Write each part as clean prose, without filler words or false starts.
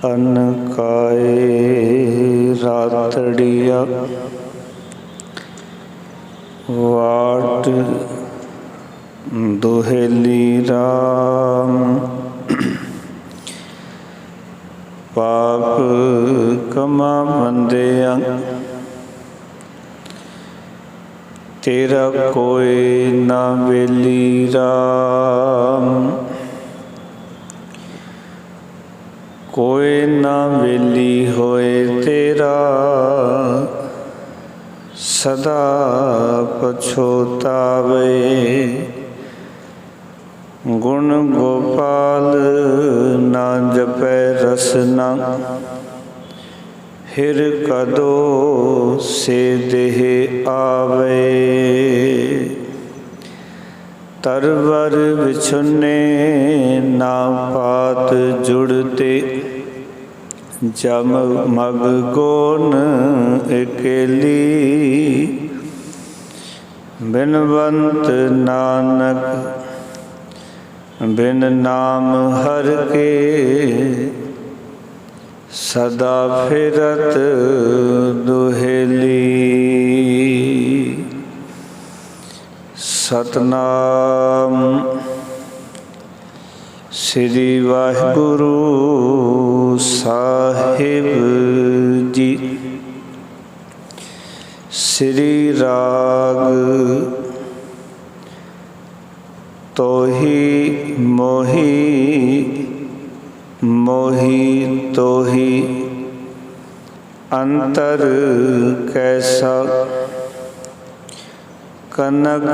अन्न काए रातड़िया वाट दुहेली राम। पाप कमा बंदिया तेरा कोई ना बेली राम। कोई ना बेली होए तेरा सदा पछोतावे। गुण गोपाल ना जपै रसना हिर कदो से देह आवे। तरवर बिछुने ना पात जुड़ते जम मग गोन अकेली। बिनवंत नानक बिन नाम हर के सदा फिरत दुहेली। सतनाम श्री वाहिगुरु साहिब जी। श्री राग तोही मोही मोही तोही अंतर कैसा। कनक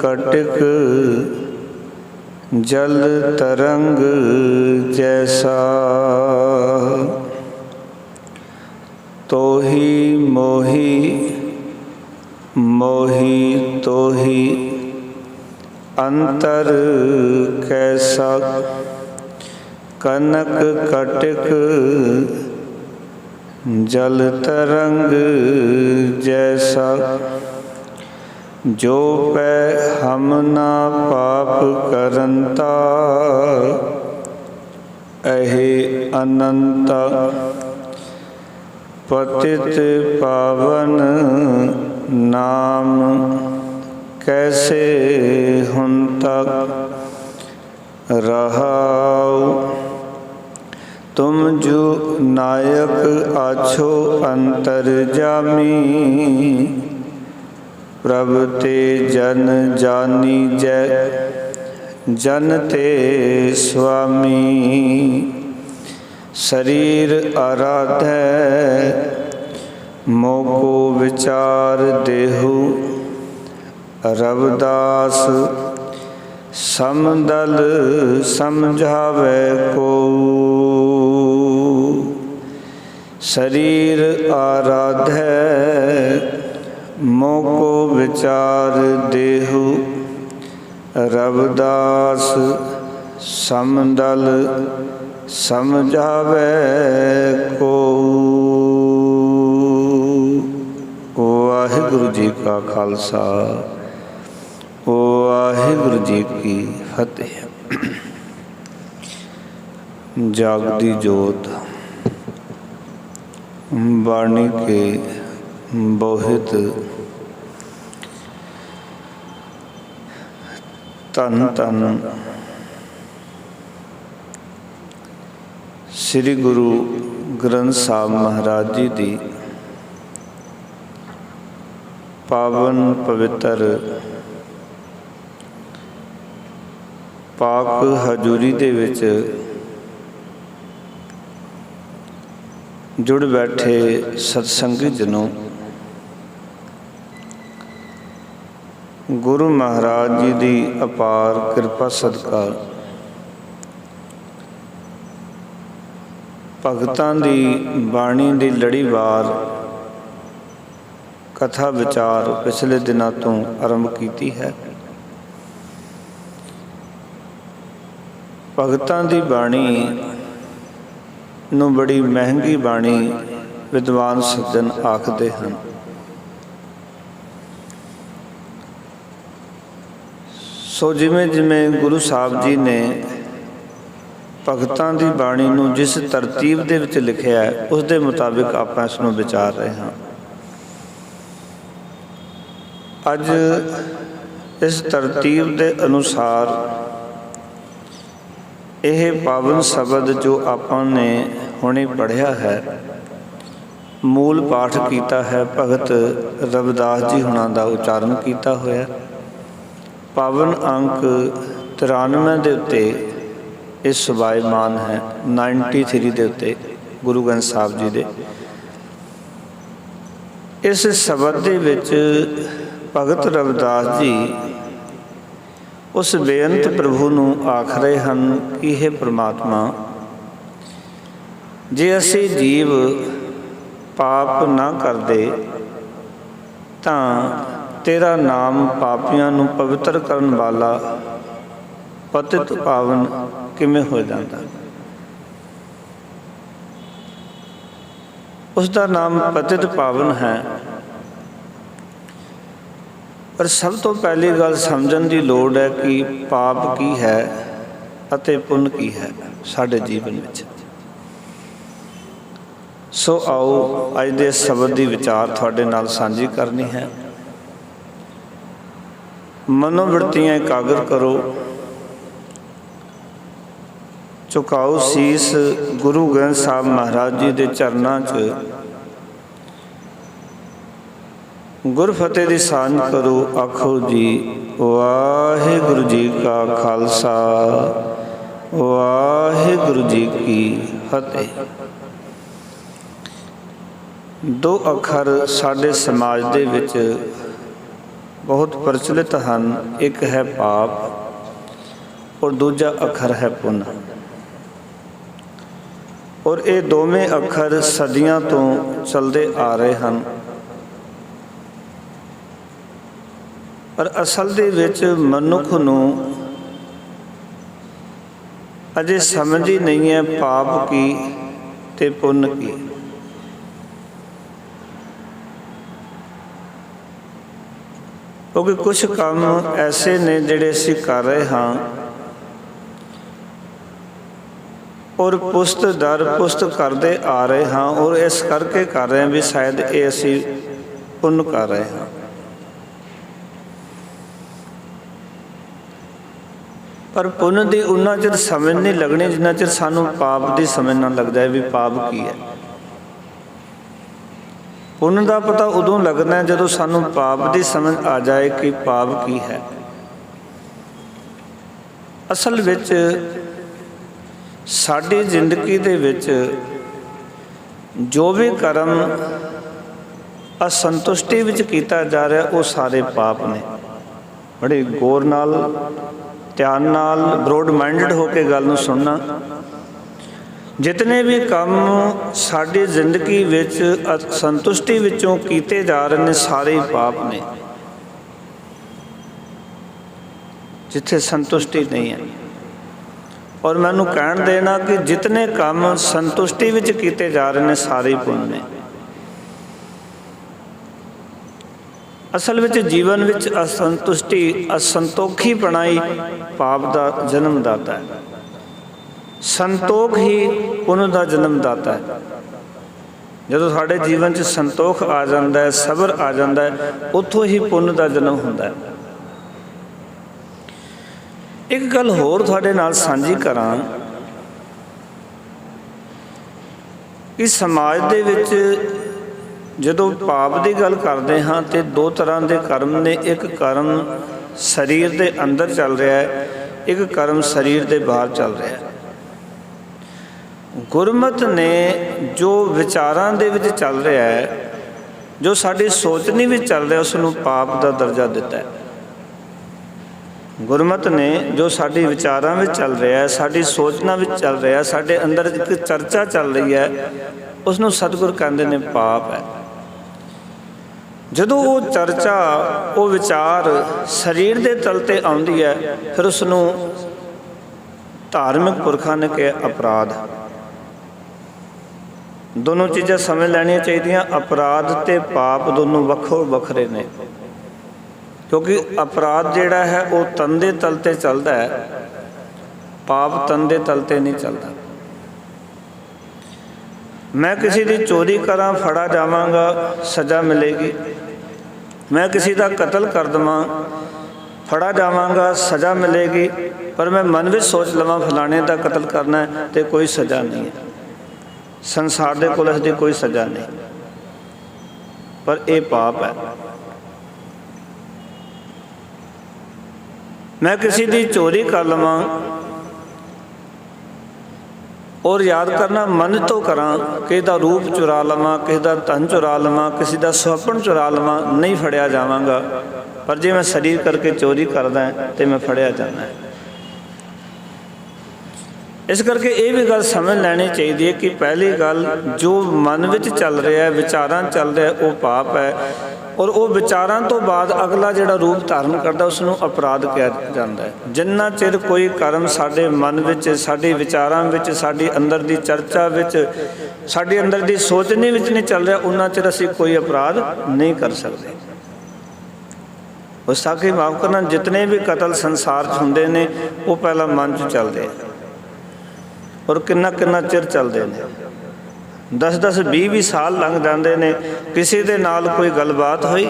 कटिक जल तरंग जैसा। तोही मोही मोही तोही अंतर कैसा। कनक कटिक जल तरंग जैसा। जो पै हम ना पाप करंता अहे अनंता। पतित पावन नाम कैसे हुंता। रहाओ तुम जो नायक आछो अंतर जामी। प्रभु ते जन जानी जय जन ते स्वामी। शरीर आराधै मोको विचार देहु। रविदास समदल समझावे को। शरीर आराधै मोको विचार देहु। रविदास समदल समझावे को। वाहिगुरु जी का खालसा वाहिगुरु जी की फतेह। जागदी जोत वाणी के बोहित धन धन श्री गुरु ग्रंथ साहब महाराज जी की पावन पवित्र पाक हजूरी दे विच जुड़ बैठे सत्संगी जनों। गुरु महाराज जी की अपार कृपा सदका भगतां दी बाणी की लड़ीवार कथा विचार पिछले दिनों तो आरंभ की है। भगतां दी बाणी नूं बड़ी महंगी बाणी विद्वान सज्जन आखते हैं। सो जिमें जिमें गुरु साहब जी ने ਭਗਤਾਂ ਦੀ ਬਾਣੀ ਨੂੰ ਜਿਸ ਤਰਤੀਬ ਦੇ ਵਿੱਚ ਲਿਖਿਆ ਹੈ ਉਸ ਦੇ ਮੁਤਾਬਿਕ ਆਪਾਂ ਇਸ ਨੂੰ ਵਿਚਾਰ ਰਹੇ ਹਾਂ। ਅੱਜ ਇਸ ਤਰਤੀਬ ਦੇ ਅਨੁਸਾਰ ਇਹ ਪਾਵਨ ਸ਼ਬਦ ਜੋ ਆਪਾਂ ਨੇ ਹੁਣੇ ਪੜ੍ਹਿਆ ਹੈ, ਮੂਲ ਪਾਠ ਕੀਤਾ ਹੈ, ਭਗਤ ਰਵਿਦਾਸ ਜੀ ਹੁਣਾਂ ਦਾ ਉਚਾਰਨ ਕੀਤਾ ਹੋਇਆ। ਪਾਵਨ ਅੰਕ 93 ਦੇ ਉੱਤੇ ਇਹ ਸੁਭਾਇਮਾਨ ਹੈ, 93 ਦੇ ਉੱਤੇ ਗੁਰੂ ਗ੍ਰੰਥ ਸਾਹਿਬ ਜੀ ਦੇ। ਇਸ ਸ਼ਬਦ ਦੇ ਵਿੱਚ ਭਗਤ ਰਵਿਦਾਸ ਜੀ ਉਸ ਬੇਅੰਤ ਪ੍ਰਭੂ ਨੂੰ ਆਖ ਰਹੇ ਹਨ ਕਿ ਇਹ ਪ੍ਰਮਾਤਮਾ, ਜੇ ਅਸੀਂ ਜੀਵ ਪਾਪ ਨਾ ਕਰਦੇ ਤਾਂ ਤੇਰਾ ਨਾਮ ਪਾਪੀਆਂ ਨੂੰ ਪਵਿੱਤਰ ਕਰਨ ਵਾਲਾ ਪਤਿਤ ਪਾਵਨ ਕਿਵੇਂ ਹੋ ਜਾਂਦਾ। ਉਸ ਦਾ ਨਾਮ ਪਤਿਤ ਪਾਵਨ ਹੈ। ਪਰ ਸਭ ਤੋਂ ਪਹਿਲੀ ਗੱਲ ਸਮਝਣ ਦੀ ਲੋੜ ਹੈ ਕਿ ਪਾਪ ਕੀ ਹੈ ਅਤੇ ਪੁੰਨ ਕੀ ਹੈ ਸਾਡੇ ਜੀਵਨ ਵਿੱਚ। ਸੋ ਆਓ ਅੱਜ ਦੇ ਸ਼ਬਦ ਦੀ ਵਿਚਾਰ ਤੁਹਾਡੇ ਨਾਲ ਸਾਂਝੀ ਕਰਨੀ ਹੈ। ਮਨੋਵਿਰਤੀਆਂ ਇਕਾਗਰ ਕਰੋ, ਝੁਕਾਓ ਸੀਸ ਗੁਰੂ ਗ੍ਰੰਥ ਸਾਹਿਬ ਮਹਾਰਾਜ ਜੀ ਦੇ ਚਰਨਾਂ 'ਚ, ਗੁਰਫਤਿਹ ਦੀ ਸਾਂਝ ਕਰੋ। ਆਖੋ ਜੀ ਵਾਹਿਗੁਰੂ ਜੀ ਕਾ ਖਾਲਸਾ, ਵਾਹਿਗੁਰੂ ਜੀ ਕੀ ਫਤਿਹ। ਦੋ ਅੱਖਰ ਸਾਡੇ ਸਮਾਜ ਦੇ ਵਿੱਚ ਬਹੁਤ ਪ੍ਰਚਲਿਤ ਹਨ, ਇੱਕ ਹੈ ਪਾਪ ਔਰ ਦੂਜਾ ਅੱਖਰ ਹੈ ਪੁੰਨ। ਔਰ ਇਹ ਦੋਵੇਂ ਅੱਖਰ ਸਦੀਆਂ ਤੋਂ ਚੱਲਦੇ ਆ ਰਹੇ ਹਨ। ਪਰ ਅਸਲ ਦੇ ਵਿੱਚ ਮਨੁੱਖ ਨੂੰ ਅਜੇ ਸਮਝ ਹੀ ਨਹੀਂ ਹੈ ਪਾਪ ਕੀ ਤੇ ਪੁੰਨ ਕੀ। ਕਿਉਂਕਿ ਕੁਝ ਕੰਮ ਐਸੇ ਨੇ ਜਿਹੜੇ ਅਸੀਂ ਕਰ ਰਹੇ ਹਾਂ ਔਰ ਪੁਸਤ ਦਰ ਪੁਸਤ ਕਰਦੇ ਆ ਰਹੇ ਹਾਂ, ਔਰ ਇਸ ਕਰਕੇ ਕਰ ਰਹੇ ਹਾਂ ਵੀ ਸ਼ਾਇਦ ਇਹ ਅਸੀਂ ਪੁੰਨ ਕਰ ਰਹੇ ਹਾਂ। ਪਰ ਪੁੰਨ ਦੀ ਉਨਾ ਚਿਰ ਸਮਝ ਨਹੀਂ ਲੱਗਣੀ ਜਿੰਨਾ ਚਿਰ ਸਾਨੂੰ ਪਾਪ ਦੀ ਸਮਝ ਨਾ ਲੱਗਦਾ ਹੈ ਵੀ ਪਾਪ ਕੀ ਹੈ। ਪੁੰਨ ਦਾ ਪਤਾ ਉਦੋਂ ਲੱਗਦਾ ਜਦੋਂ ਸਾਨੂੰ ਪਾਪ ਦੀ ਸਮਝ ਆ ਜਾਏ ਕਿ ਪਾਪ ਕੀ ਹੈ। ਅਸਲ ਵਿੱਚ ਸਾਡੀ ਜ਼ਿੰਦਗੀ ਦੇ ਵਿੱਚ ਜੋ ਵੀ ਕਰਮ ਅਸੰਤੁਸ਼ਟੀ ਵਿੱਚ ਕੀਤਾ ਜਾ ਰਿਹਾ ਉਹ ਸਾਰੇ ਪਾਪ ਨੇ। ਬੜੇ ਗੌਰ ਨਾਲ, ਧਿਆਨ ਨਾਲ, ਬਰੋਡ ਮਾਈਂਡਡ ਹੋ ਕੇ ਗੱਲ ਨੂੰ ਸੁਣਨਾ। ਜਿਤਨੇ ਵੀ ਕੰਮ ਸਾਡੀ ਜ਼ਿੰਦਗੀ ਵਿੱਚ ਅਸੰਤੁਸ਼ਟੀ ਵਿੱਚੋਂ ਕੀਤੇ ਜਾ ਰਹੇ ਨੇ ਸਾਰੇ ਹੀ ਪਾਪ ਨੇ। ਜਿੱਥੇ ਸੰਤੁਸ਼ਟੀ ਨਹੀਂ ਹੈ, ਔਰ ਮੈਨੂੰ ਕਹਿਣ ਦੇਣਾ ਕਿ ਜਿਤਨੇ ਕੰਮ ਸੰਤੁਸ਼ਟੀ ਵਿੱਚ ਕੀਤੇ ਜਾ ਰਹੇ ਨੇ ਸਾਰੇ ਹੀ ਪੁੰਨ ਨੇ। ਅਸਲ ਵਿੱਚ ਜੀਵਨ ਵਿੱਚ ਅਸੰਤੁਸ਼ਟੀ, ਅਸੰਤੋਖੀ ਬਣਾਈ ਪਾਪ ਦਾ ਜਨਮਦਾਤਾ ਹੈ। ਸੰਤੋਖ ਹੀ ਪੁੰਨ ਦਾ ਜਨਮਦਾਤਾ ਹੈ। ਜਦੋਂ ਸਾਡੇ ਜੀਵਨ 'ਚ ਸੰਤੋਖ ਆ ਜਾਂਦਾ ਹੈ, ਸਬਰ ਆ ਜਾਂਦਾ ਹੈ, ਉੱਥੋਂ ਹੀ ਪੁੰਨ ਦਾ ਜਨਮ ਹੁੰਦਾ ਹੈ। ਇੱਕ ਗੱਲ ਹੋਰ ਤੁਹਾਡੇ ਨਾਲ ਸਾਂਝੀ ਕਰਾਂ ਕਿ ਸਮਾਜ ਦੇ ਵਿੱਚ ਜਦੋਂ ਪਾਪ ਦੀ ਗੱਲ ਕਰਦੇ ਹਾਂ ਤੇ ਦੋ ਤਰ੍ਹਾਂ ਦੇ ਕਰਮ ਨੇ। ਇੱਕ ਕਰਮ ਸਰੀਰ ਦੇ ਅੰਦਰ ਚੱਲ ਰਿਹਾ ਹੈ, ਇੱਕ ਕਰਮ ਸਰੀਰ ਦੇ ਬਾਹਰ ਚੱਲ ਰਿਹਾ ਹੈ। ਗੁਰਮਤ ਨੇ ਜੋ ਵਿਚਾਰਾਂ ਦੇ ਵਿੱਚ ਚੱਲ ਰਿਹਾ ਹੈ, ਜੋ ਸਾਡੀ ਸੋਚਣੀ ਵਿੱਚ ਚੱਲ ਰਿਹਾ, ਉਸ ਨੂੰ ਪਾਪ ਦਾ ਦਰਜਾ ਦਿੱਤਾ ਹੈ। ਗੁਰਮਤ ਨੇ ਜੋ ਸਾਡੀ ਵਿਚਾਰਾਂ ਵਿੱਚ ਚੱਲ ਰਿਹਾ ਹੈ, ਸਾਡੀ ਸੋਚਣਾ ਵਿੱਚ ਚੱਲ ਰਿਹਾ, ਸਾਡੇ ਅੰਦਰ ਇੱਕ ਚਰਚਾ ਚੱਲ ਰਹੀ ਹੈ, ਉਸ ਨੂੰ ਸਤਿਗੁਰ ਕਹਿੰਦੇ ਨੇ ਪਾਪ ਹੈ। ਜਦੋਂ ਉਹ ਚਰਚਾ, ਉਹ ਵਿਚਾਰ ਸਰੀਰ ਦੇ ਤਲ ਤੇ ਆਉਂਦੀ ਹੈ, ਫਿਰ ਉਸ ਨੂੰ ਧਾਰਮਿਕ ਪੁਰਖਾਂ ਨੇ ਕਿਹਾ ਅਪਰਾਧ। ਦੋਨੋਂ ਚੀਜ਼ਾਂ ਸਮਝ ਲੈਣੀਆਂ ਚਾਹੀਦੀਆਂ। ਅਪਰਾਧ ਤੇ ਪਾਪ ਦੋਨੋਂ ਵੱਖੋ ਵੱਖਰੇ ਨੇ, ਕਿਉਂਕਿ ਅਪਰਾਧ ਜਿਹੜਾ ਹੈ ਉਹ ਤਨ ਦੇ ਤਲ ਤੇ ਚੱਲਦਾ ਹੈ पाप तन दे तल ते नहीं चलता। मैं किसी की चोरी करा फड़ा जावांगा, सज़ा मिलेगी। मैं किसी का कतल कर देवां, फड़ा जावांगा, सज़ा मिलेगी। पर मैं मन में सोच लवां फलाने का कतल करना है तो कोई सज़ा नहीं है। संसार दे कोल इसदी कोई सज़ा नहीं, पर यह पाप है। मैं किसी की चोरी कर लवां और याद करना मन तो करा, किसी का रूप चुरा लवां, किसी का धन चुरा लवां, किसी का सुपन चुरा लवां, नहीं फड़िया जावांगा। पर जे मैं शरीर करके चोरी करदा तो मैं फड़िया जाना है। इस करके ये भी गल समझ लैनी चाहिए कि पहली गल जो मन में चल रहा है, विचारां चल रहा है, वो पाप है। और वो विचारां तो बाद अगला जिहड़ा रूप धारण करता उसनूं अपराध कहा जाता है। जिन्ना चिर कोई कर्म साडे मन विच, साडी विचारां विच, साडी अंदर दी चर्चा विच, साडी अंदर दी सोचने विच नहीं चल रहा, उन्ना चिर असीं कोई अपराध नहीं कर सकते। गुस्ताखी माफ़ करना, जितने भी कतल संसार च हुंदे ने वो पहला मन च चलते हैं और किन्ना किन्ना चिर चलते हैं। 10-10, 20-20 साल लंघ जाते ने। किसी दे नाल कोई गलबात हुई,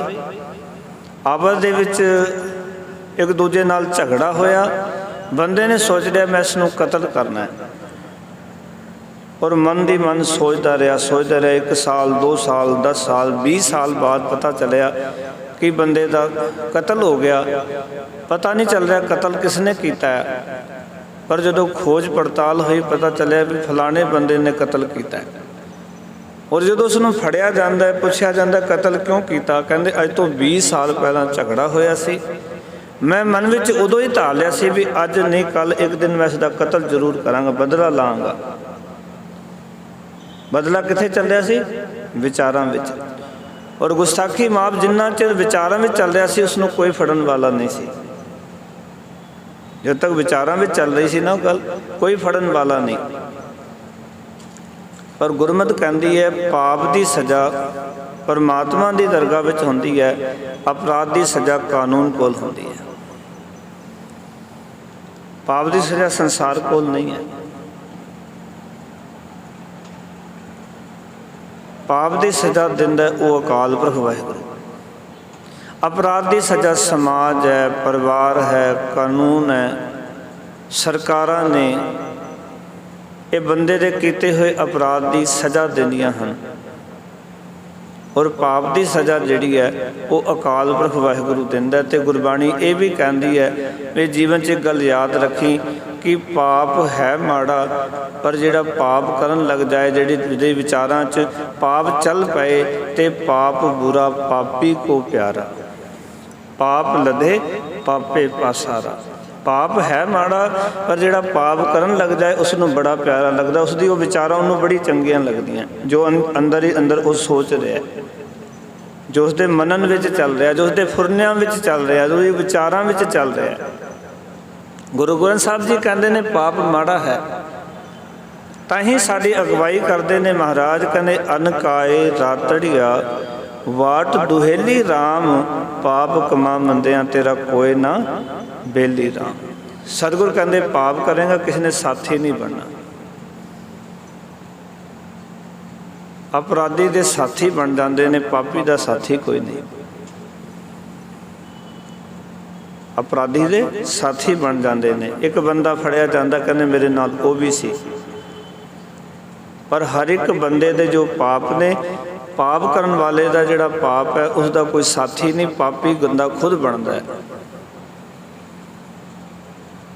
आपस दे विच एक दूजे नाल झगड़ा होया, बंदे ने सोच लिया मैं इसनूं कतल करना है और मन दी मन सोचता रहा 1 साल, 2 साल, 10 साल, 20 साल बाद पता चलिया कि बंदे का कतल हो गया। पता नहीं चल रहा कतल किसने किया है, पर जो खोज पड़ताल हुई पता चलिया भी फलाने बंदे ने कतल किया है। और जो उसनूं फड़िया जाता है, पुछया जाता कतल क्यों किया, कहते अज तो 20 साल पहला झगड़ा होया सी, मैं मन में उदों ही धार लिया सी भी अज नहीं कल एक दिन मैं इसका कतल जरूर करांगा, बदला लाँगा। बदला कित्थे चलिया सी? विचारां विच। और गुस्ताखी माफ, जिन्ना चिर विचारां में चल रहा सी उसनूं कोई फड़न वाला नहीं सी। जब तक विचारां में चल रही सी ना गल, कोई फड़न वाला नहीं। पर गुरमत कहती है पाप की सज़ा परमात्मा की दरगाह विच होंदी है, अपराध की सज़ा कानून कोल होंदी है। पाप की सज़ा संसार कोल नहीं है। पाप की सज़ा दिंदा वो अकाल पुरख वाहिगुरू। अपराध की सज़ा समाज है, परिवार है, कानून है, सरकारां ने ये बंदे दे कीते हुए अपराध की सज़ा देंदियां हन। और पाप की सज़ा जिहड़ी है वो अकाल पुरख वाहिगुरू दिंदा। ते गुरबाणी ये भी कहती है भी जीवन च गल याद रखी कि पाप है माड़ा, पर जिहड़ा पाप करन लग जाए, जिहड़े विचारां च पाप चल पए ते पाप बुरा पापी को प्यारा, पाप लदे पापे पासारा। पाप है माड़ा, पर जिहड़ा पाप करन लग जाए उसनूं बड़ा प्यारा लगता, उसकी वो विचारां उन्होंने बड़ी चंगियां लगदियां, जो अंदर ही अंदर वो सोच रहा है, जो उसके मनन विच चल रहा, जो उसके फुरनियां विच चल रहा, जो विचारां विच चल रहा है। गुरु गोबिंद साहब जी कहते हैं पाप माड़ा है, ताही साडी अगवाई करते हैं महाराज। कहते अनकाए रातड़िया वाट दुहेली राम, पाप कमा मंदिया तेरा कोई ना बेली राम। सतगुर कहते पाप करेगा किसी ने साथी नहीं बनना। अपराधी दे साथी बन जाते हैं, पापी का साथी कोई नहीं। अपराधी दे साथी बन जाते हैं। एक बंदा फड़िया जाता, कहते मेरे नाल वो भी सी, पर हर एक बंदे दे जो पाप ने, पाप करन वाले का जिहड़ा पाप है उसका कोई साथी नहीं, पापी बंदा खुद बनता है।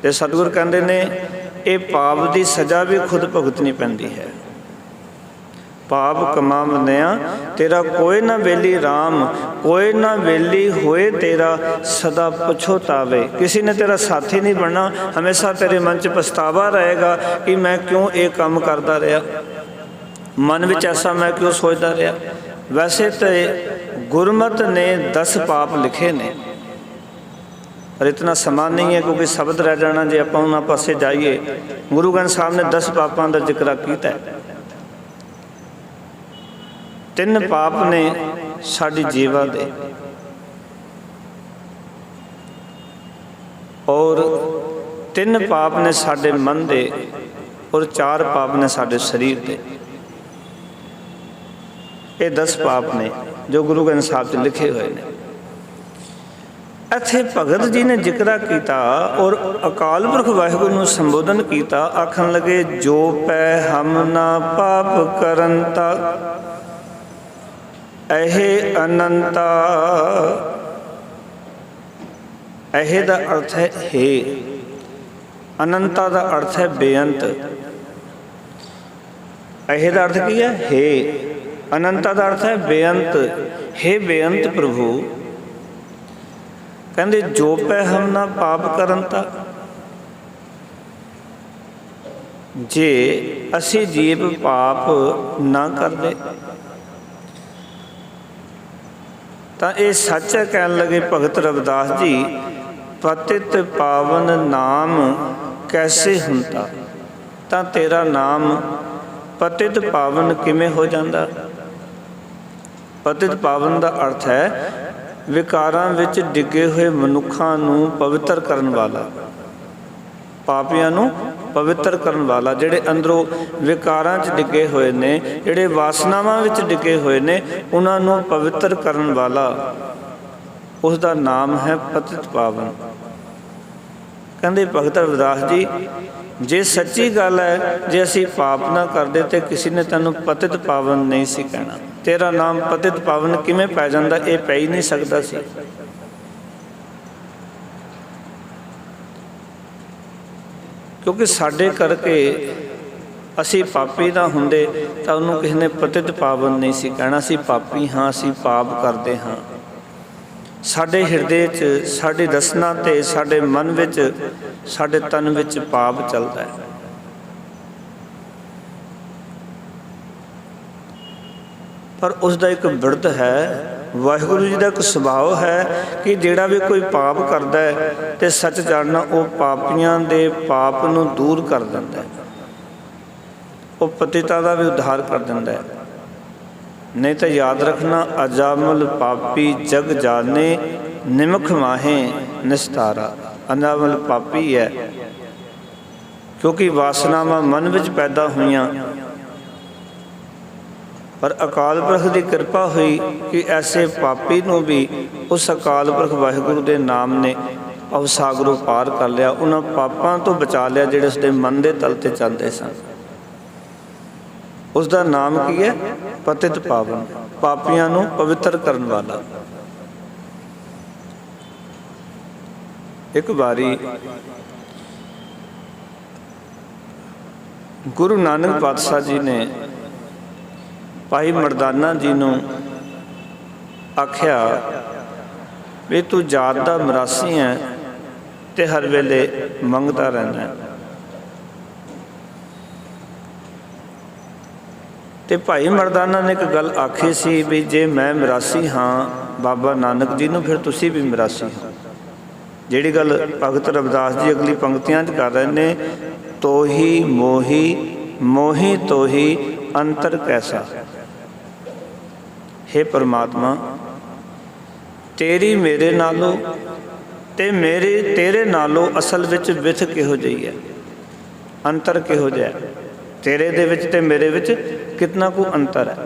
ते सतगुर कहते ने ये पाप की सज़ा भी खुद भुगतनी पैंदी है। पाप कमा मंदिया तेरा कोई ना बेली राम, कोई ना बेली होए तेरा सदा पछोतावे। किसी ने तेरा साथी नहीं बनना, हमेशा तेरे मन च पछतावा रहेगा कि मैं क्यों ये काम करता रहा, मन में ऐसा मैं क्यों सोचता रहा। वैसे तो गुरमत ने 10 पाप लिखे ने, पर इतना समा नहीं है क्योंकि शब्द रह जाना जे आप उन्होंने पासे जाइए। गुरु ग्रंथ साहब ने 10 पापों का जिक्र किया है। 3 पाप ने साड़ी जीवा दे, और 3 ਪਾਪ ने साडे मन दे और 4 पाप ने साडे शरीर दे। ये 10 पाप ने जो गुरु ग्रंथ साहिब च लिखे हुए ने। ਇੱਥੇ ਭਗਤ जी ने जिक्रा किया और अकाल पुरख वाहिगुरू ਨੂੰ संबोधन किया। आखन लगे जो पै हम ना पाप करंता ऐहे अनंता। ऐहे ਦਾ अर्थ है हे, अनंता ਦਾ अर्थ है बेअंत। ऐहे ਦਾ अर्थ की है हे, अनंता ਦਾ अर्थ है बेअंत। हे बेअंत प्रभु कहते जो पै हम ना पाप करंता। जे असी जीव पाप ना करते तो ये सच है। कहन लगे भगत रविदास जी पतित पावन नाम कैसे हुंदा। तो तेरा नाम पतित पावन किमें हो जाता। पतित पावन का अर्थ है विकारां विच डिगे हुए मनुखां नूं पवित्र करन वाला, पापियां नूं पवित्र करन वाला। जिहड़े अंदरों विकारां च डिगे हुए ने, जिहड़े वासनावां विच डिगे हुए ने, उन्हां नूं पवित्र करन वाला, उसदा नाम है पतित पावन। कहंदे भगत रविदास जी जे सच्ची गल है, जे असीं पाप ना करदे ते किसी ने तैनूं पतित पावन नहीं सी कहना। तेरा नाम पतित पावन किवें पै जांदा, ये पै ही नहीं सकदा सी। क्योंकि साडे करके असीं पापी ना हुंदे तां उहनूं किसी ने पतित पावन नहीं सी कहना। असीं पापी हाँ, असीं पाप करदे हाँ। साडे हिरदे च, साडी रसना ते साडे मन विच, साडे तन विच पाप चलदा है। पर उसका एक बिरध है, वाहिगुरू जी का एक सुभाव है कि जिहड़ा भी कोई पाप करता है तो सच जानना वो पापियां दे पाप नूं दूर कर दिंदा है, वो पतिता का भी उद्धार कर दिंदा है। नहीं तो याद रखना अजामल पापी जग जाने निमख माहे निस्तारा। अजामल पापी है क्योंकि वासनावां मन विच पैदा हुईयां, पर अकाल पुरख की कृपा हुई कि ऐसे पापी नूं भी उस अकाल पुरख वाहिगुरू के नाम ने अवसागरों पार कर लिया। उन्होंने पापां तो बचा लिया जिहड़े उसके मन के तल ते चलते सन। उसका नाम की है पतित पावन, पापियां नूं पवित्र करन वाला। एक बारी गुरु नानक पातशाह जी ने भाई मरदाना जी नूं आख्या भी तू जात दा मरासी है ते हर वेले मंगता रहना है। ते भाई मरदाना ने एक गल आखी सी भी जे मैं मरासी हाँ बाबा नानक जी नूं, फिर तुसी भी मरासी हो। जिहड़ी गल भगत रविदास जी अगली पंक्तियां च कर रहे ने, तो ही मोही मोही तो ही अंतर कैसा। हे परमात्मा तेरी मेरे नालों ते मेरे तेरे नालों असल विच विथ किहो जिही है, अंतर किहो जिहा है। तेरे दे विच ते मेरे विच कितना को अंतर है।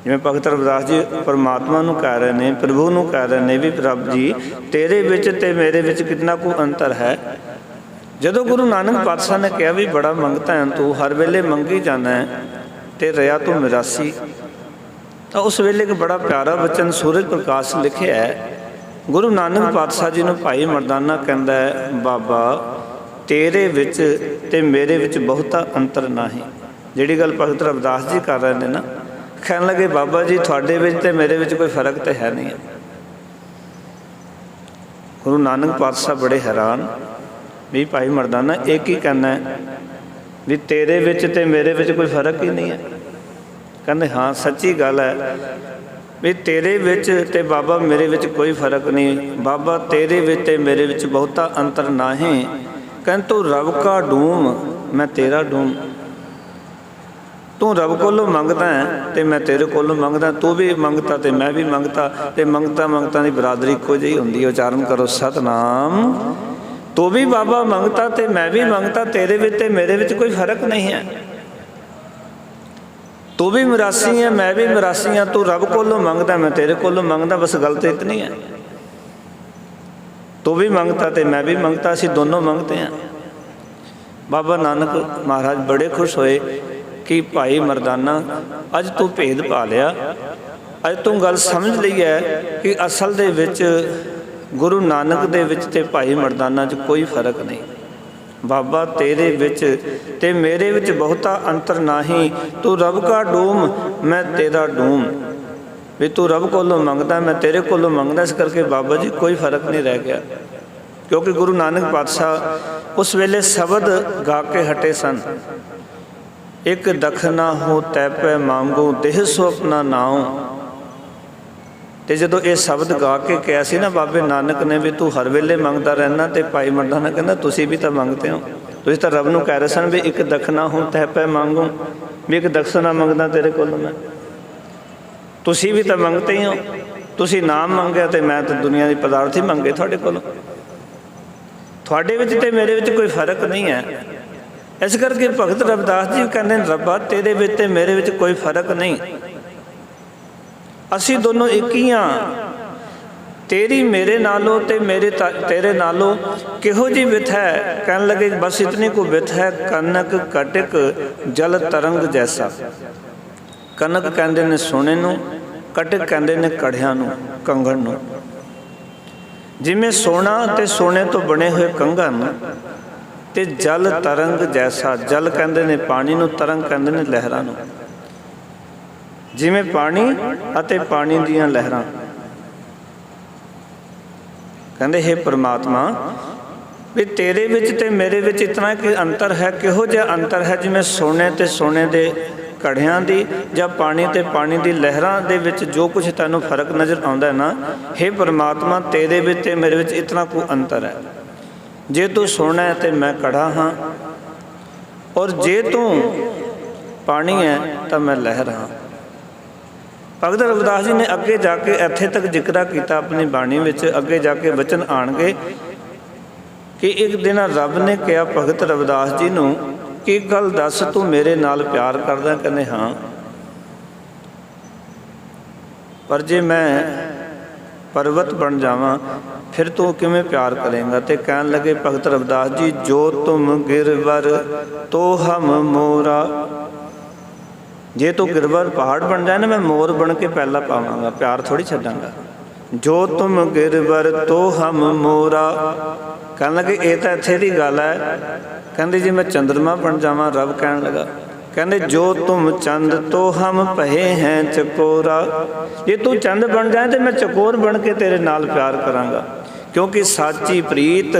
जिवें भगत रविदास जी परमात्मा नूं कह रहे हैं, प्रभु नूं कह रहे हैं भी प्रभ जी तेरे विच ते मेरे विच कितना को अंतर है। जदों गुरु नानक पातशाह ने कहा भी बड़ा मंगता है तू, हर वेले मंगी जाना है ते रहा तू मिरासी, तो उस वेले एक बड़ा प्यारा बचन सूरज प्रकाश लिखे है। गुरु नानक पातशाह जी नूं भाई मरदाना कहता है बाबा तेरे विच ते मेरे विच बहुता अंतर नहीं। जिहड़ी गल भगत रविदास जी कर रहे हैं ना, कहन लगे बाबा जी तुहाडे विच ते मेरे विच कोई फर्क तो है नहीं है। गुरु नानक पातशाह बड़े हैरान भी भाई मरदाना एक ही कहना है भी तेरे विच ते मेरे विच कोई फर्क ही नहीं है। कहते हाँ सच्ची गल है भी तेरे विच ते बाबा मेरे विच कोई फर्क नहीं। बाबा तेरे विच ते मेरे विच बहुता अंतर नहीं। कहते तू रब का डूम मैं तेरा डूम, तू रब कोलों मंगदा है तो मैं तेरे कोलों मंगदा, तू भी मंगता तो मैं भी मंगता, तो मंगता मंगता की बरादरी इक्को जी होंदी। उचारण करो सतनाम ਤੂੰ ਵੀ ਬਾਬਾ ਮੰਗਤਾ ਤੇ ਮੈਂ ਵੀ ਮੰਗਤਾ, ਤੇਰੇ ਵਿੱਚ ਤੇ ਮੇਰੇ ਵਿੱਚ ਕੋਈ ਫਰਕ ਨਹੀਂ ਹੈ। ਤੂੰ ਵੀ ਮਿਰਾਸੀ ਹੈ, ਮੈਂ ਵੀ ਮਿਰਾਸੀ ਹਾਂ। ਤੂੰ ਰੱਬ ਕੋਲੋਂ ਮੰਗਦਾ, ਮੈਂ ਤੇਰੇ ਕੋਲੋਂ ਮੰਗਦਾ, ਬਸ ਗੱਲ ਤਾਂ ਇਤਨੀ ਹੈ। ਤੂੰ ਵੀ ਮੰਗਤਾ ਤੇ ਮੈਂ ਵੀ ਮੰਗਤਾ, ਅਸੀਂ ਦੋਨੋਂ ਮੰਗਤੇ ਹਾਂ। ਬਾਬਾ ਨਾਨਕ ਮਹਾਰਾਜ ਬੜੇ ਖੁਸ਼ ਹੋਏ ਕਿ ਭਾਈ ਮਰਦਾਨਾ ਅੱਜ ਤੂੰ ਭੇਦ ਪਾ ਲਿਆ, ਅੱਜ ਤੂੰ ਗੱਲ ਸਮਝ ਲਈ ਹੈ ਕਿ ਅਸਲ ਦੇ ਵਿੱਚ ਗੁਰੂ ਨਾਨਕ ਦੇ ਵਿੱਚ ਤੇ ਭਾਈ ਮਰਦਾਨਾ 'ਚ ਕੋਈ ਫਰਕ ਨਹੀਂ। ਬਾਬਾ ਤੇਰੇ ਵਿੱਚ ਤੇ ਮੇਰੇ ਵਿੱਚ ਬਹੁਤਾ ਅੰਤਰ ਨਹੀਂ। ਤੂੰ ਰੱਬ ਕਾ ਡੂਮ, ਮੈਂ ਤੇਰਾ ਡੂਮ। ਵੀ ਤੂੰ ਰੱਬ ਕੋਲੋਂ ਮੰਗਦਾ, ਮੈਂ ਤੇਰੇ ਕੋਲੋਂ ਮੰਗਦਾ। ਇਸ ਕਰਕੇ ਬਾਬਾ ਜੀ ਕੋਈ ਫਰਕ ਨਹੀਂ ਰਹਿ ਗਿਆ। ਕਿਉਂਕਿ ਗੁਰੂ ਨਾਨਕ ਪਾਤਸ਼ਾਹ ਉਸ ਵੇਲੇ ਸ਼ਬਦ ਗਾ ਕੇ ਹਟੇ ਸਨ। ਇੱਕ ਦਖਨਾ ਹੋ ਤੈ ਪੈ ਮੰਗੋ, ਦੇਹ ਸੋ ਆਪਣਾ ਨਾਉ। ਤੇ ਜਦੋਂ ਇਹ ਸ਼ਬਦ ਗਾ ਕੇ ਕਿਹਾ ਸੀ ਨਾ ਬਾਬੇ ਨਾਨਕ ਨੇ ਵੀ ਤੂੰ ਹਰ ਵੇਲੇ ਮੰਗਦਾ ਰਹਿਣਾ, ਤੇ ਭਾਈ ਮਰਦਾਨਾ ਕਹਿੰਦਾ ਤੁਸੀਂ ਵੀ ਤਾਂ ਮੰਗਦੇ ਹੋ। ਤੁਸੀਂ ਤਾਂ ਰੱਬ ਨੂੰ ਕਹਿ ਰਹੇ ਸਨ ਵੀ ਇੱਕ ਦਖਨਾ ਹੋ ਤੈ ਪੈ ਮੰਗੋ, ਵੀ ਇੱਕ ਦਕਸ਼ਨਾ ਮੰਗਦਾ ਤੇਰੇ ਕੋਲੋਂ ਮੈਂ। ਤੁਸੀਂ ਵੀ ਤਾਂ ਮੰਗਦੇ ਹੋ। ਤੁਸੀਂ ਨਾਮ ਮੰਗਿਆ ਤੇ ਮੈਂ ਤਾਂ ਦੁਨੀਆ ਦੀ ਪਦਾਰਥ ਹੀ ਮੰਗੇ ਤੁਹਾਡੇ ਕੋਲੋਂ। ਤੁਹਾਡੇ ਵਿੱਚ ਤੇ ਮੇਰੇ ਵਿੱਚ ਕੋਈ ਫਰਕ ਨਹੀਂ ਹੈ। ਇਸ ਕਰਕੇ ਭਗਤ ਰਵਿਦਾਸ ਜੀ ਕਹਿੰਦੇ ਨੇ, ਰੱਬਾ ਤੇਰੇ ਵਿੱਚ ਤੇ ਮੇਰੇ ਵਿੱਚ ਕੋਈ ਫਰਕ ਨਹੀਂ, ਅਸੀਂ ਦੋਨੋਂ ਇੱਕ ਹੀ ਹਾਂ। ਤੇਰੀ ਮੇਰੇ ਨਾਲੋਂ ਤੇ ਮੇਰੇ ਤੇਰੇ ਨਾਲੋਂ ਕਿਹੋ ਜਿਹੀ ਵਿਥ ਹੈ? ਕਹਿਣ ਲੱਗੇ ਬਸ ਇਤਨੀ ਕੋ ਵਿਥ ਹੈ, ਕਨਕ ਕਟਕ ਜਲ ਤਰੰਗ ਜੈਸਾ। ਕਨਕ ਕਹਿੰਦੇ ਨੇ ਸੋਨੇ ਨੂੰ, ਕਟਕ ਕਹਿੰਦੇ ਨੇ ਕੜਿਆਂ ਨੂੰ, ਕੰਗਣ ਨੂੰ। ਜਿਵੇਂ ਸੋਨਾ ਤੇ ਸੋਨੇ ਤੋਂ ਬਣੇ ਹੋਏ ਕੰਗਣ ਤੇ ਜਲ ਤਰੰਗ ਜੈਸਾ। ਜਲ ਕਹਿੰਦੇ ਨੇ ਪਾਣੀ ਨੂੰ, ਤਰੰਗ ਕਹਿੰਦੇ ਨੇ ਲਹਿਰਾਂ ਨੂੰ। ਜਿਵੇਂ ਪਾਣੀ ਅਤੇ ਪਾਣੀ ਦੀਆਂ ਲਹਿਰਾਂ। ਕਹਿੰਦੇ ਹੇ ਪ੍ਰਮਾਤਮਾ ਵੀ ਤੇਰੇ ਵਿੱਚ ਤੇ ਮੇਰੇ ਵਿੱਚ ਇਤਨਾ ਕਿ ਅੰਤਰ ਹੈ। ਕਿਹੋ ਜਿਹਾ ਅੰਤਰ ਹੈ? ਜਿਵੇਂ ਸੋਨੇ ਤੇ ਸੋਨੇ ਦੇ ਘੜਿਆਂ ਦੀ ਜਾਂ ਪਾਣੀ ਤੇ ਪਾਣੀ ਦੀ ਲਹਿਰਾਂ ਦੇ ਵਿੱਚ ਜੋ ਕੁਝ ਤੈਨੂੰ ਫਰਕ ਨਜ਼ਰ ਆਉਂਦਾ ਹੈ ਨਾ, ਹੇ ਪ੍ਰਮਾਤਮਾ ਤੇਰੇ ਵਿੱਚ ਤੇ ਮੇਰੇ ਵਿੱਚ ਇਤਨਾ ਕੁ ਅੰਤਰ ਹੈ। ਜੇ ਤੂੰ ਸੋਨਾ ਹੈ ਤੇ ਮੈਂ ਕੜਾ ਹਾਂ, ਔਰ ਜੇ ਤੂੰ ਪਾਣੀ ਹੈ ਤਾਂ ਮੈਂ ਲਹਿਰ ਹਾਂ। ਭਗਤ ਰਵਿਦਾਸ ਜੀ ਨੇ ਅੱਗੇ ਜਾ ਕੇ ਇੱਥੇ ਤੱਕ ਜ਼ਿਕਰਾ ਕੀਤਾ ਆਪਣੀ ਬਾਣੀ ਵਿੱਚ। ਅੱਗੇ ਜਾ ਕੇ ਵਚਨ ਆਉਣਗੇ ਕਿ ਇੱਕ ਦਿਨ ਰੱਬ ਨੇ ਕਿਹਾ ਭਗਤ ਰਵਿਦਾਸ ਜੀ ਨੂੰ ਕਿ ਇੱਕ ਗੱਲ ਦੱਸ, ਤੂੰ ਮੇਰੇ ਨਾਲ ਪਿਆਰ ਕਰਦਾ? ਕਹਿੰਦੇ ਹਾਂ। ਪਰ ਜੇ ਮੈਂ ਪਰਵਤ ਬਣ ਜਾਵਾਂ ਫਿਰ ਤੂੰ ਕਿਵੇਂ ਪਿਆਰ ਕਰੇਂਗਾ? ਤੇ ਕਹਿਣ ਲੱਗੇ ਭਗਤ ਰਵਿਦਾਸ ਜੀ, ਜੋ ਤੁਮ ਗਿਰਵਰ ਤੋ ਹਮ ਮੋਰਾ। ਜੇ ਤੂੰ ਗਿਰਵਰ ਪਹਾੜ ਬਣ ਜਾਏ ਨਾ, ਮੈਂ ਮੋਰ ਬਣ ਕੇ ਪਹਿਲਾਂ ਪਾਵਾਂਗਾ, ਪਿਆਰ ਥੋੜ੍ਹੀ ਛੱਡਾਂਗਾ। ਜੋ ਤੁਮ ਗਿਰਵਰ ਤੋ ਹਮ ਮੋਰਾ। ਕਹਿਣ ਲੱਗੇ ਇਹ ਤਾਂ ਇੱਥੇ ਦੀ ਗੱਲ ਹੈ। ਕਹਿੰਦੇ ਜੇ ਮੈਂ ਚੰਦਰਮਾ ਬਣ ਜਾਵਾਂ, ਰੱਬ ਕਹਿਣ ਲੱਗਾ, ਕਹਿੰਦੇ ਜੋ ਤੁਮ ਚੰਦ ਤੋ ਹਮ ਭਏ ਹੈ ਚਕੋਰਾ। ਜੇ ਤੂੰ ਚੰਦ ਬਣ ਜਾਏ ਤੇ ਮੈਂ ਚਕੋਰ ਬਣ ਕੇ ਤੇਰੇ ਨਾਲ ਪਿਆਰ ਕਰਾਂਗਾ। ਕਿਉਂਕਿ ਸਾਚੀ ਪ੍ਰੀਤ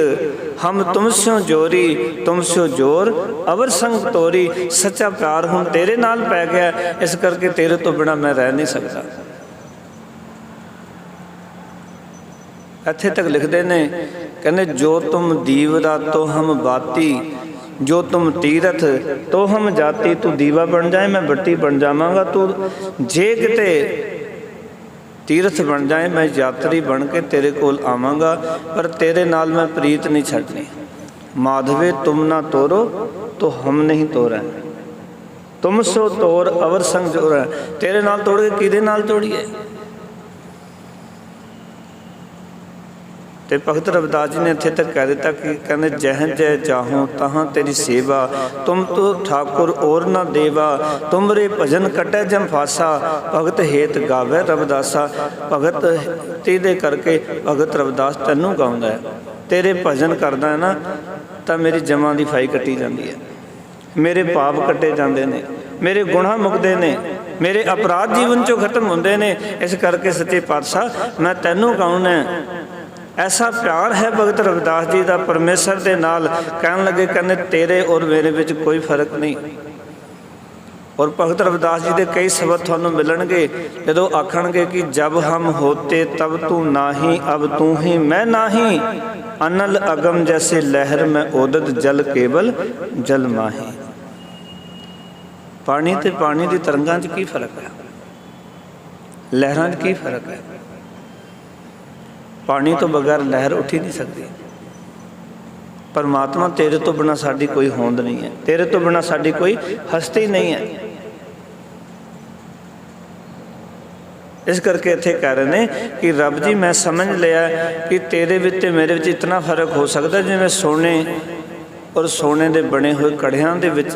ਹਮ ਤੁਮ ਸਿਓ ਜੋਰੀ, ਤੁਮ ਸਿਓ ਜੋਰ ਅਵਰ ਸੰਗ ਤੋਰੀ। ਸੱਚਾ ਪਿਆਰ ਹੁਣ ਤੇਰੇ ਨਾਲ ਪੈ ਗਿਆ, ਇਸ ਕਰਕੇ ਤੇਰੇ ਤੋਂ ਬਿਨਾਂ ਮੈਂ ਰਹਿ ਨਹੀਂ ਸਕਦਾ। ਇੱਥੇ ਤੱਕ ਲਿਖਦੇ ਨੇ, ਕਹਿੰਦੇ ਜੋ ਤੁਮ ਦੀਵਰਾ ਤੋ ਹਮ ਬਾਤੀ, ਜੋ ਤੁਮ ਤੀਰਥ ਤੋ ਹਮ ਜਾਤੀ। ਤੂੰ ਦੀਵਾ ਬਣ ਜਾਏ ਮੈਂ ਬੱਤੀ ਬਣ ਜਾਵਾਂਗਾ। ਤੂੰ ਜੇ ਕਿਤੇ ਤੀਰਥ ਬਣ ਜਾਏ ਮੈਂ ਯਾਤਰੀ ਬਣ ਕੇ ਤੇਰੇ ਕੋਲ ਆਵਾਂਗਾ, ਪਰ ਤੇਰੇ ਨਾਲ ਮੈਂ ਪ੍ਰੀਤ ਨਹੀਂ ਛੱਡਣੀ। ਮਾਧਵੇ ਤੁਮ ਨਾ ਤੋਰੋ ਤੋ ਹਮ ਨਹੀਂ ਤੋਰੈ, ਤੁਮ ਸੋ ਤੋਰ ਅਵਰ ਸੰਗ ਜੋਰੈ। ਤੇਰੇ ਨਾਲ ਤੋੜ ਕੇ ਕਿਹਦੇ ਨਾਲ ਤੋੜੀਏ? ਤੇ ਭਗਤ ਰਵਿਦਾਸ ਜੀ ਨੇ ਇੱਥੇ ਤੱਕ ਕਹਿ ਦਿੱਤਾ ਕਿ ਕਹਿੰਦੇ ਜਹ ਜੈ ਚਾਹੋ ਤਹਾਂ ਤੇਰੀ ਸੇਵਾ, ਤੁਮ ਤੋ ਠਾਕੁਰ ਔਰ ਨਾ ਦੇਵਾ। ਤੁਮਰੇ ਭਜਨ ਕਟੈ ਜਮ ਫਾਸਾ, ਭਗਤ ਹੇਤ ਗਾਵੇ ਰਵਿਦਾਸਾ। ਭਗਤ ਤੇਦੇ ਕਰਕੇ ਭਗਤ ਰਵਿਦਾਸ ਤੈਨੂੰ ਗਾਉਂਦਾ ਹੈ। ਤੇਰੇ ਭਜਨ ਕਰਦਾ ਹੈ ਨਾ ਤਾਂ ਮੇਰੀ ਜਮਾਂ ਦੀ ਫਾਈ ਕੱਟੀ ਜਾਂਦੀ ਹੈ, ਮੇਰੇ ਪਾਪ ਕੱਟੇ ਜਾਂਦੇ ਨੇ, ਮੇਰੇ ਗੁਨਾਹ ਮੁਕਦੇ ਨੇ, ਮੇਰੇ ਅਪਰਾਧ ਜੀਵਨ 'ਚੋਂ ਖਤਮ ਹੁੰਦੇ ਨੇ। ਇਸ ਕਰਕੇ ਸੱਚੇ ਪਾਤਸ਼ਾਹ ਮੈਂ ਤੈਨੂੰ ਗਾਉਣਾ। ਐਸਾ ਪਿਆਰ ਹੈ ਭਗਤ ਰਵਿਦਾਸ ਜੀ ਦਾ ਪਰਮੇਸ਼ਰ ਦੇ ਨਾਲ। ਕਹਿਣ ਲੱਗੇ, ਕਹਿੰਦੇ ਤੇਰੇ ਔਰ ਮੇਰੇ ਵਿੱਚ ਕੋਈ ਫਰਕ ਨਹੀਂ। ਔਰ ਭਗਤ ਰਵਿਦਾਸ ਜੀ ਦੇ ਕਈ ਸ਼ਬਦ ਤੁਹਾਨੂੰ ਮਿਲਣਗੇ ਜਦੋਂ ਆਖਣਗੇ ਕਿ ਜਬ ਹਮ ਹੋਤੇ ਤਬ ਤੂੰ ਨਾਹੀ, ਅਬ ਤੂੰ ਹੀ ਮੈਂ ਨਾਹੀ। ਅਨਲ ਅਗਮ ਜੈਸੇ ਲਹਿਰ ਮੈਂ ਉਦਤ, ਜਲ ਕੇਵਲ ਜਲ ਮਾਹੀ। ਪਾਣੀ ਤੇ ਪਾਣੀ ਦੀ ਤਰੰਗਾਂ 'ਚ ਕੀ ਫਰਕ ਹੈ? ਲਹਿਰਾਂ 'ਚ ਕੀ ਫਰਕ ਹੈ? ਪਾਣੀ ਤੋਂ ਬਗੈਰ ਲਹਿਰ ਉੱਠ ਹੀ ਨਹੀਂ ਸਕਦੀ। परमात्मा तेरे तो बिना साडी कोई होंद नहीं है, तेरे तो बिना साडी कोई हस्ती नहीं है। इस करके इत्थे कह रहे हैं कि रब जी मैं समझ लिया कि तेरे विच ते मेरे विच इतना फर्क हो सकता जिवें सोने और सोने दे बने हुए कड़ियां दे विच,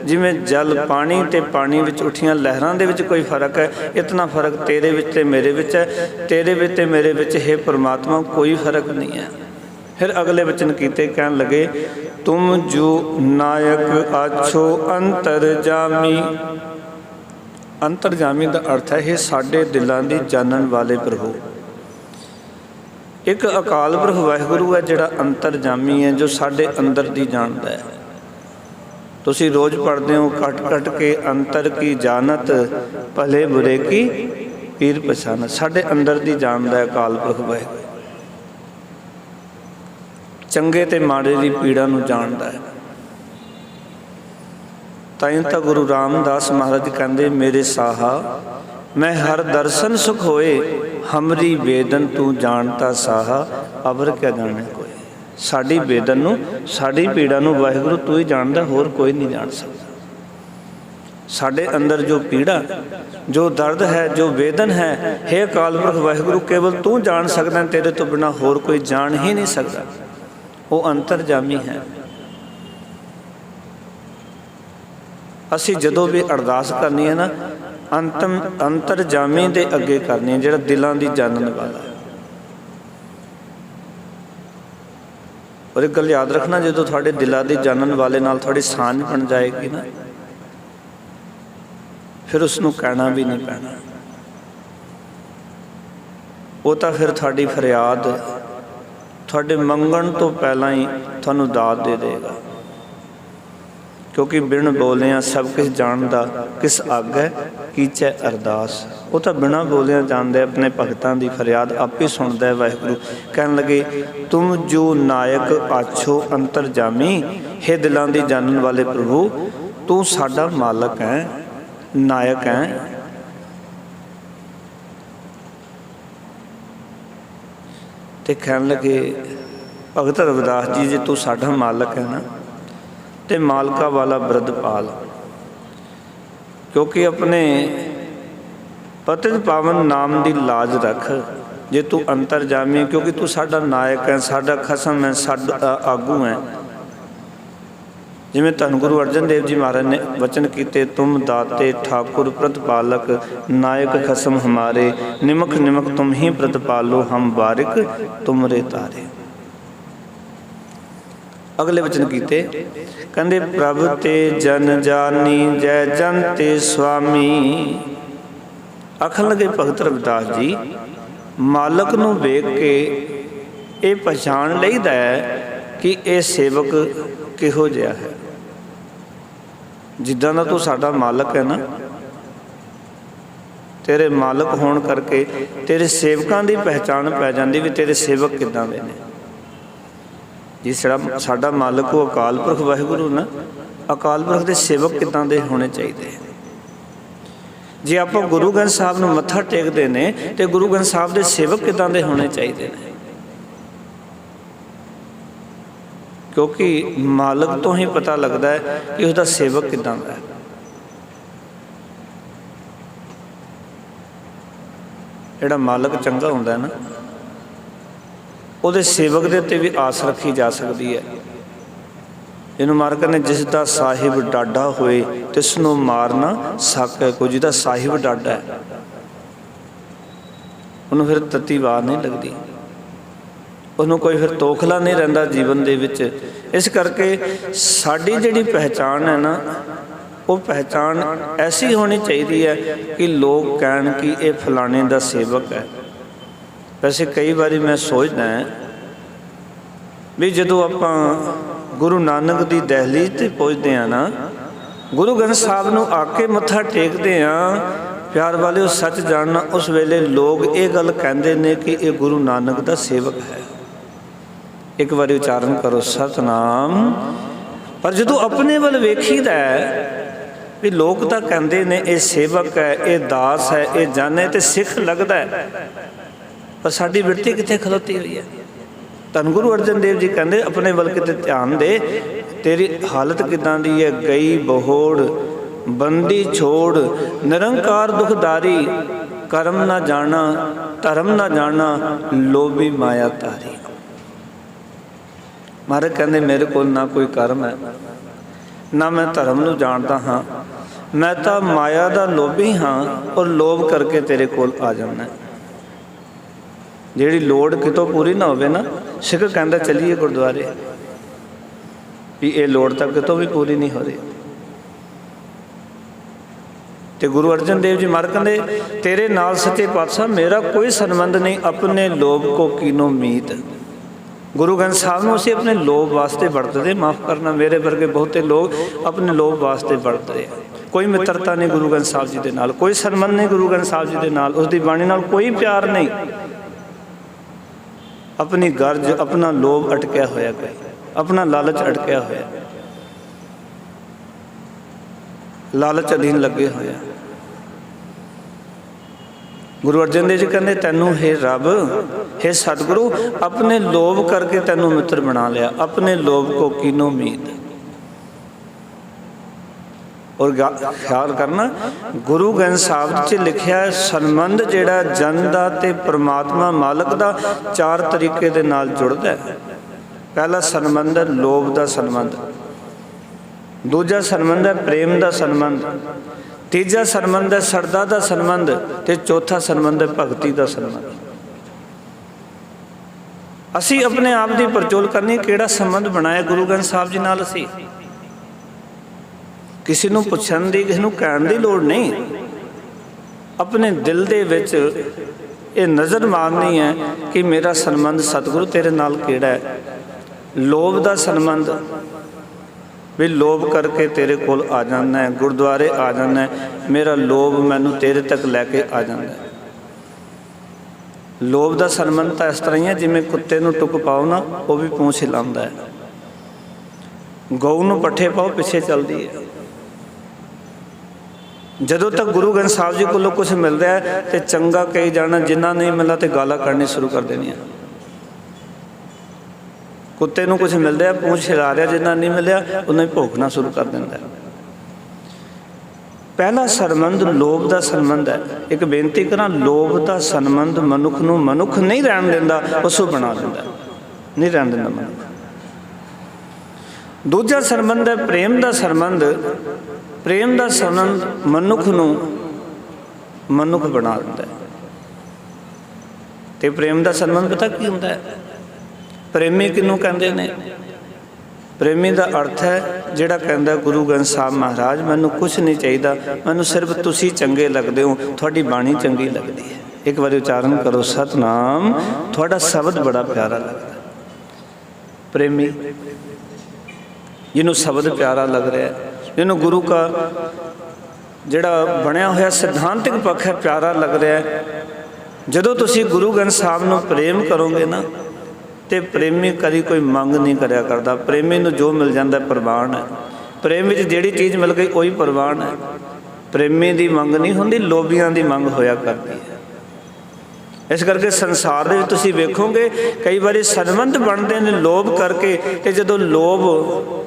जिवें जल पानी ते पानी विच उठियां लहरां दे विच कोई फर्क है, इतना फर्क तेरे विच ते मेरे विच है। तेरे विच ते मेरे विच हे परमात्मा कोई फर्क नहीं है। फिर अगले वचन कीते कहन लगे तुम जो नायक आछो अंतरजामी। अंतरजामी का अर्थ है ये साडे दिलों की जानन वाले प्रभु। एक अकाल पुरख वाहिगुरू है जिहड़ा अंतरजामी है, जो साडे अंदर दी जानदा है। तुसीं रोज़ पढ़ते हो कट कट के अंतर की जानत भले बुरे की पीर पछानत। साडे अंदर दी जानदा है अकाल पुरख वाहिगुरू, चंगे ते माड़े दी पीड़ा नूं जानदा है। ताईं तां गुरु रामदास महाराज कहंदे मेरे साहा मैं हर दर्शन सुख होए, हमरी बेदन तू जानता साहा अवर क्या जाने कोई। साडी बेदन नूं साडी पीड़ा नूं वाहिगुरू तू ही जानदा, होर कोई नहीं जान सकदा। साडे अंदर जो पीड़ा जो दर्द है जो वेदन है, हे अकाल पुरख वाहिगुरू केवल तू जान सकदा, तेरे तो बिना होर कोई जान ही नहीं सकदा। वो अंतरजामी है। असी जदों भी अरदास करनी है ना अंतरजामी दे अगे करनी है, जिहड़ा दिलों की जानन वाला। और एक गल याद रखना, जो थोड़े दिलों की जानन वाले नाल थोड़ी सांझ बन जाएगी ना, फिर उसनूं कहना भी नहीं पैना। वो तो फिर थोड़ी फरियाद थोड़े मंगण तो पहला ही थानू दात दे देगा, क्योंकि बिन बोलिया सब कुछ जानदा किस आगे कीचे अरदास। वो तो बिना बोलिया जानते अपने भगतां की फरियाद आप ही सुनता है वाहिगुरू। कहन लगे तुम जो नायक आछो अंतरजामी, हे दिलों की जानन वाले प्रभु तू साडा मालक है, नायक है। तो कहन लगे भगत रविदास जी जे तू साडा मालक है ना, ते मालका वाला ब्रदपाल, क्योंकि अपने पतित पावन नाम की लाज रख। जे तू अंतरजामी, क्योंकि तू साडा नायक है, साडा खसम है, साडा आगू है। जिमें धन गुरु अर्जन देव जी महाराज ने वचन किए तुम दाते ठाकुर प्रतिपालक, नायक खसम हमारे, निमक निमक तुम ही प्रतिपालो, हम बारिक तुमरे तारे। अगले वचन कीते कहंदे प्रभ ते जन जानी जय जन ते स्वामी। आखन लगे भगत रविदास जी मालक नूं वेख के ये पहचान लईदा है कि ये सेवक किहो जिहा है। जिद्दां दा तू साडा मालक है ना, तेरे मालक होण करके तेरे सेवकां दी पहचान पै जांदी भी तेरे सेवक किदां दे ने। जिस साडा मालक वो अकाल पुरख वाहिगुरू ना, अकाल पुरख के सेवक किदां दे होने चाहिए। जे आप गुरु ग्रंथ साहब नूं मत्था टेकदे ने ते गुरु ग्रंथ साहब के सेवक किदां दे होने चाहिए ने, क्योंकि मालक तो ही पता लगता है कि उसका सेवक किदां दा है। जिहड़ा मालक चंगा हुंदा है ना, ਉਹਦੇ सेवक के उत्ते भी आस रखी जा सकती है। इनू मार करने जिसका साहिब डाडा होए तिसनों मारना सक है। कोई जिसका साहिब डाडा है उन्होंने फिर तत्ती वार नहीं लगती, उन्होंने कोई फिर तोखला नहीं रहिंदा जीवन दे विच। इस करके साडी जिहड़ी पहचान है ना, वो पहचान ऐसी होनी चाहिए है कि लोग कहन कि ये फलाने का सेवक है। वैसे कई बारी मैं सोचदा है भी जदों आपां गुरु नानक की दहलीज ते पहुँचते हैं ना, गुरु ग्रंथ साहब नूं आके मत्था टेकते हैं, प्यार वाले सच जानना, उस वेले लोग ये गल कहंदे ने कि ये गुरु नानक का सेवक है। एक बार उच्चारण करो सतनाम। पर जदों अपने वाल वेखीदा है भी लोग तो कहंदे ने ये सेवक है, ये दास है, ये जाने तो सिख लगता है, पर साडी बिरती कित्थे खलोती हुई है। ਧੰਨ ਗੁਰੂ ਅਰਜਨ ਦੇਵ ਜੀ ਕਹਿੰਦੇ ਆਪਣੇ ਵੱਲ ਕਿਤੇ ਧਿਆਨ ਦੇ, ਤੇਰੀ ਹਾਲਤ ਕਿੱਦਾਂ ਦੀ ਹੈ। ਗਈ ਬਹੋੜ ਬੰਦੀ ਛੋੜ, ਨਿਰੰਕਾਰ ਦੁਖਦਾਰੀ, ਕਰਮ ਨਾ ਜਾਣਾ ਧਰਮ ਨਾ ਜਾਣਾ, ਲੋਭੀ ਮਾਇਆ ਧਾਰੀ। ਮਹਾਰਾਜ ਕਹਿੰਦੇ ਮੇਰੇ ਕੋਲ ਨਾ ਕੋਈ ਕਰਮ ਹੈ, ਨਾ ਮੈਂ ਧਰਮ ਨੂੰ ਜਾਣਦਾ ਹਾਂ, ਮੈਂ ਤਾਂ ਮਾਇਆ ਦਾ ਲੋਭੀ ਹਾਂ ਔਰ ਲੋਭ ਕਰਕੇ ਤੇਰੇ ਕੋਲ ਆ ਜਾਣਾ। ਜਿਹੜੀ ਲੋੜ ਕਿਤੋਂ ਪੂਰੀ ਨਾ ਹੋਵੇ ਨਾ, ਸਿੱਖ ਕਹਿੰਦਾ ਚੱਲੀਏ ਗੁਰਦੁਆਰੇ, ਵੀ ਇਹ ਲੋੜ ਤਾਂ ਕਿਤੋਂ ਵੀ ਪੂਰੀ ਨਹੀਂ ਹੋ ਰਹੀ। ਤੇ ਗੁਰੂ ਅਰਜਨ ਦੇਵ ਜੀ ਮਹਾਰਾਜ ਕਹਿੰਦੇ ਤੇਰੇ ਨਾਲ ਸੱਚੇ ਪਾਤਸ਼ਾਹ ਮੇਰਾ ਕੋਈ ਸੰਬੰਧ ਨਹੀਂ, ਆਪਣੇ ਲੋਭ ਕੋ ਕੀਨੋ ਮੀਤ। ਗੁਰੂ ਗ੍ਰੰਥ ਸਾਹਿਬ ਨੂੰ ਅਸੀਂ ਆਪਣੇ ਲੋਭ ਵਾਸਤੇ ਵਰਤਦੇ, ਮਾਫ ਕਰਨਾ ਮੇਰੇ ਵਰਗੇ ਬਹੁਤੇ ਲੋਕ ਆਪਣੇ ਲੋਭ ਵਾਸਤੇ ਵਰਤਦੇ। ਕੋਈ ਮਿੱਤਰਤਾ ਨਹੀਂ ਗੁਰੂ ਗ੍ਰੰਥ ਸਾਹਿਬ ਜੀ ਦੇ ਨਾਲ, ਕੋਈ ਸੰਬੰਧ ਨਹੀਂ ਗੁਰੂ ਗ੍ਰੰਥ ਸਾਹਿਬ ਜੀ ਦੇ ਨਾਲ, ਉਸ ਦੀ ਬਾਣੀ ਨਾਲ ਕੋਈ ਪਿਆਰ ਨਹੀਂ। ਆਪਣੀ ਗਰਜ, ਆਪਣਾ ਲੋਭ ਅਟਕਿਆ ਹੋਇਆ, ਕੋਈ ਆਪਣਾ ਲਾਲਚ ਅਟਕਿਆ ਹੋਇਆ, ਲਾਲਚ ਅਧੀਨ ਲੱਗੇ ਹੋਇਆ। ਗੁਰੂ ਅਰਜਨ ਦੇਵ ਜੀ ਕਹਿੰਦੇ ਤੈਨੂੰ ਹੈ ਰੱਬ, ਹੈ ਸਤਿਗੁਰੂ, ਆਪਣੇ ਲੋਭ ਕਰਕੇ ਤੈਨੂੰ ਮਿੱਤਰ ਬਣਾ ਲਿਆ, ਆਪਣੇ ਲੋਭ ਕੋ ਕੀਨੋ ਉਮੀਦ। ਔਰ ਖਿਆਲ ਕਰਨਾ ਗੁਰੂ ਗ੍ਰੰਥ ਸਾਹਿਬ 'ਚ ਲਿਖਿਆ ਸੰਬੰਧ ਜਿਹੜਾ ਜਨ ਦਾ ਤੇ ਪਰਮਾਤਮਾ ਮਾਲਕ ਦਾ ਚਾਰ ਤਰੀਕੇ ਦੇ ਨਾਲ ਜੁੜਦਾ ਹੈ। ਪਹਿਲਾ ਸੰਬੰਧ ਹੈ ਲੋਭ ਦਾ ਸੰਬੰਧ, ਦੂਜਾ ਸੰਬੰਧ ਹੈ ਪ੍ਰੇਮ ਦਾ ਸੰਬੰਧ, ਤੀਜਾ ਸੰਬੰਧ ਹੈ ਸ਼ਰਧਾ ਦਾ ਸੰਬੰਧ, ਤੇ ਚੌਥਾ ਸੰਬੰਧ ਹੈ ਭਗਤੀ ਦਾ ਸੰਬੰਧ। ਅਸੀਂ ਆਪਣੇ ਆਪ ਦੀ ਪਰਚੋਲ ਕਰਨੀ, ਕਿਹੜਾ ਸੰਬੰਧ ਬਣਾਇਆ ਗੁਰੂ ਗ੍ਰੰਥ ਸਾਹਿਬ ਜੀ ਨਾਲ। ਅਸੀਂ ਕਿਸੇ ਨੂੰ ਪੁੱਛਣ ਦੀ, ਕਿਸੇ ਨੂੰ ਕਹਿਣ ਦੀ ਲੋੜ ਨਹੀਂ। ਆਪਣੇ ਦਿਲ ਦੇ ਵਿੱਚ ਇਹ ਨਜ਼ਰ ਮਾਰਨੀ ਹੈ ਕਿ ਮੇਰਾ ਸੰਬੰਧ ਸਤਿਗੁਰੂ ਤੇਰੇ ਨਾਲ ਕਿਹੜਾ ਹੈ। ਲੋਭ ਦਾ ਸੰਬੰਧ, ਵੀ ਲੋਭ ਕਰਕੇ ਤੇਰੇ ਕੋਲ ਆ ਜਾਣਾ ਹੈ, ਗੁਰਦੁਆਰੇ ਆ ਜਾਣਾ ਹੈ, ਮੇਰਾ ਲੋਭ ਮੈਨੂੰ ਤੇਰੇ ਤੱਕ ਲੈ ਕੇ ਆ ਜਾਂਦਾ ਹੈ। ਲੋਭ ਦਾ ਸੰਬੰਧ ਤਾਂ ਇਸ ਤਰ੍ਹਾਂ ਹੀ ਹੈ ਜਿਵੇਂ ਕੁੱਤੇ ਨੂੰ ਟੁੱਕ ਪਾਓ ਨਾ, ਉਹ ਵੀ ਪੂੰਛ ਹਿਲਾਉਂਦਾ ਹੈ। ਗਊ ਨੂੰ ਪੱਠੇ ਪਾਓ, ਪਿੱਛੇ ਚੱਲਦੀ ਹੈ। ਜਦੋਂ ਤੱਕ ਗੁਰੂ ਗ੍ਰੰਥ ਸਾਹਿਬ ਜੀ ਕੋਲੋਂ ਕੁਛ ਮਿਲਦਾ ਹੈ ਤੇ ਚੰਗਾ ਕਹੀ ਜਾਣਾ, ਜਿੰਨਾ ਨਹੀਂ ਮਿਲਦਾ ਤੇ ਗਾਲਾਂ ਕੱਢਣੀ ਸ਼ੁਰੂ ਕਰ ਦੇਣੀਆਂ। ਕੁੱਤੇ ਨੂੰ ਕੁਛ ਮਿਲਦਾ ਹੈ, ਪੂੰਛ ਹਿਲਾ ਰਿਹਾ, ਜਿੰਨਾ ਨਹੀਂ ਮਿਲਿਆ ਉਹਨੇ ਭੌਂਕਣਾ ਸ਼ੁਰੂ ਕਰ ਦਿੰਦਾ। ਪਹਿਲਾ ਸੰਬੰਧ ਲੋਭ ਦਾ ਸੰਬੰਧ ਹੈ। ਇੱਕ ਬੇਨਤੀ ਕਰਾਂ, ਲੋਭ ਦਾ ਸੰਬੰਧ ਮਨੁੱਖ ਨੂੰ ਮਨੁੱਖ ਨਹੀਂ ਰਹਿਣ ਦਿੰਦਾ, ਪਸ਼ੂ ਬਣਾ ਦਿੰਦਾ, ਨਹੀਂ ਰਹਿਣ ਦਿੰਦਾ ਮਨੁੱਖ। ਦੂਜਾ ਸੰਬੰਧ ਹੈ ਪ੍ਰੇਮ ਦਾ ਸੰਬੰਧ। ਪ੍ਰੇਮ ਦਾ ਸੰਬੰਧ ਮਨੁੱਖ ਨੂੰ ਮਨੁੱਖ ਬਣਾ ਦਿੰਦਾ ਹੈ। ਤੇ ਪ੍ਰੇਮ ਦਾ ਸੰਬੰਧ ਪਤਾ ਕੀ ਹੁੰਦਾ ਹੈ? ਪ੍ਰੇਮੀ ਕਿਹਨੂੰ ਕਹਿੰਦੇ ਨੇ? ਪ੍ਰੇਮੀ ਦਾ ਅਰਥ ਹੈ ਜਿਹੜਾ ਕਹਿੰਦਾ ਗੁਰੂ ਗ੍ਰੰਥ ਸਾਹਿਬ ਮਹਾਰਾਜ ਮੈਨੂੰ ਕੁਛ ਨਹੀਂ ਚਾਹੀਦਾ, ਮੈਨੂੰ ਸਿਰਫ ਤੁਸੀਂ ਚੰਗੇ ਲੱਗਦੇ ਹੋ, ਤੁਹਾਡੀ ਬਾਣੀ ਚੰਗੀ ਲੱਗਦੀ ਹੈ। ਇੱਕ ਵਾਰੀ ਉਚਾਰਨ ਕਰੋ ਸਤਨਾਮ, ਤੁਹਾਡਾ ਸ਼ਬਦ ਬੜਾ ਪਿਆਰਾ ਲੱਗਦਾ। ਪ੍ਰੇਮੀ ਜਿਹਨੂੰ ਸ਼ਬਦ ਪਿਆਰਾ ਲੱਗ ਰਿਹਾ, ਜਿਹਨੂੰ ਗੁਰੂ ਦਾ ਜਿਹੜਾ ਬਣਿਆ ਹੋਇਆ ਸਿਧਾਂਤਿਕ ਪੱਖ ਹੈ ਪਿਆਰਾ ਲੱਗ ਰਿਹਾ, ਜਦੋਂ ਤੁਸੀਂ ਗੁਰੂ ਗ੍ਰੰਥ ਸਾਹਿਬ ਨੂੰ ਪ੍ਰੇਮ ਕਰੋਗੇ ਨਾ, ਤੇ ਪ੍ਰੇਮੀ ਕਦੀ ਕੋਈ ਮੰਗ ਨਹੀਂ ਕਰਿਆ ਕਰਦਾ। ਪ੍ਰੇਮੀ ਨੂੰ ਜੋ ਮਿਲ ਜਾਂਦਾ ਪ੍ਰਵਾਨ ਹੈ। ਪ੍ਰੇਮ ਵਿੱਚ ਜਿਹੜੀ ਚੀਜ਼ ਮਿਲ ਗਈ ਉਹੀ ਪ੍ਰਵਾਨ ਹੈ। ਪ੍ਰੇਮੀ ਦੀ ਮੰਗ ਨਹੀਂ ਹੁੰਦੀ, ਲੋਭੀਆਂ ਦੀ ਮੰਗ ਹੋਇਆ ਕਰਦੀ ਹੈ। ਇਸ ਕਰਕੇ ਸੰਸਾਰ ਦੇ ਵਿੱਚ ਤੁਸੀਂ ਵੇਖੋਗੇ ਕਈ ਵਾਰੀ ਸੰਬੰਧ ਬਣਦੇ ਨੇ ਲੋਭ ਕਰਕੇ, ਤੇ ਜਦੋਂ ਲੋਭ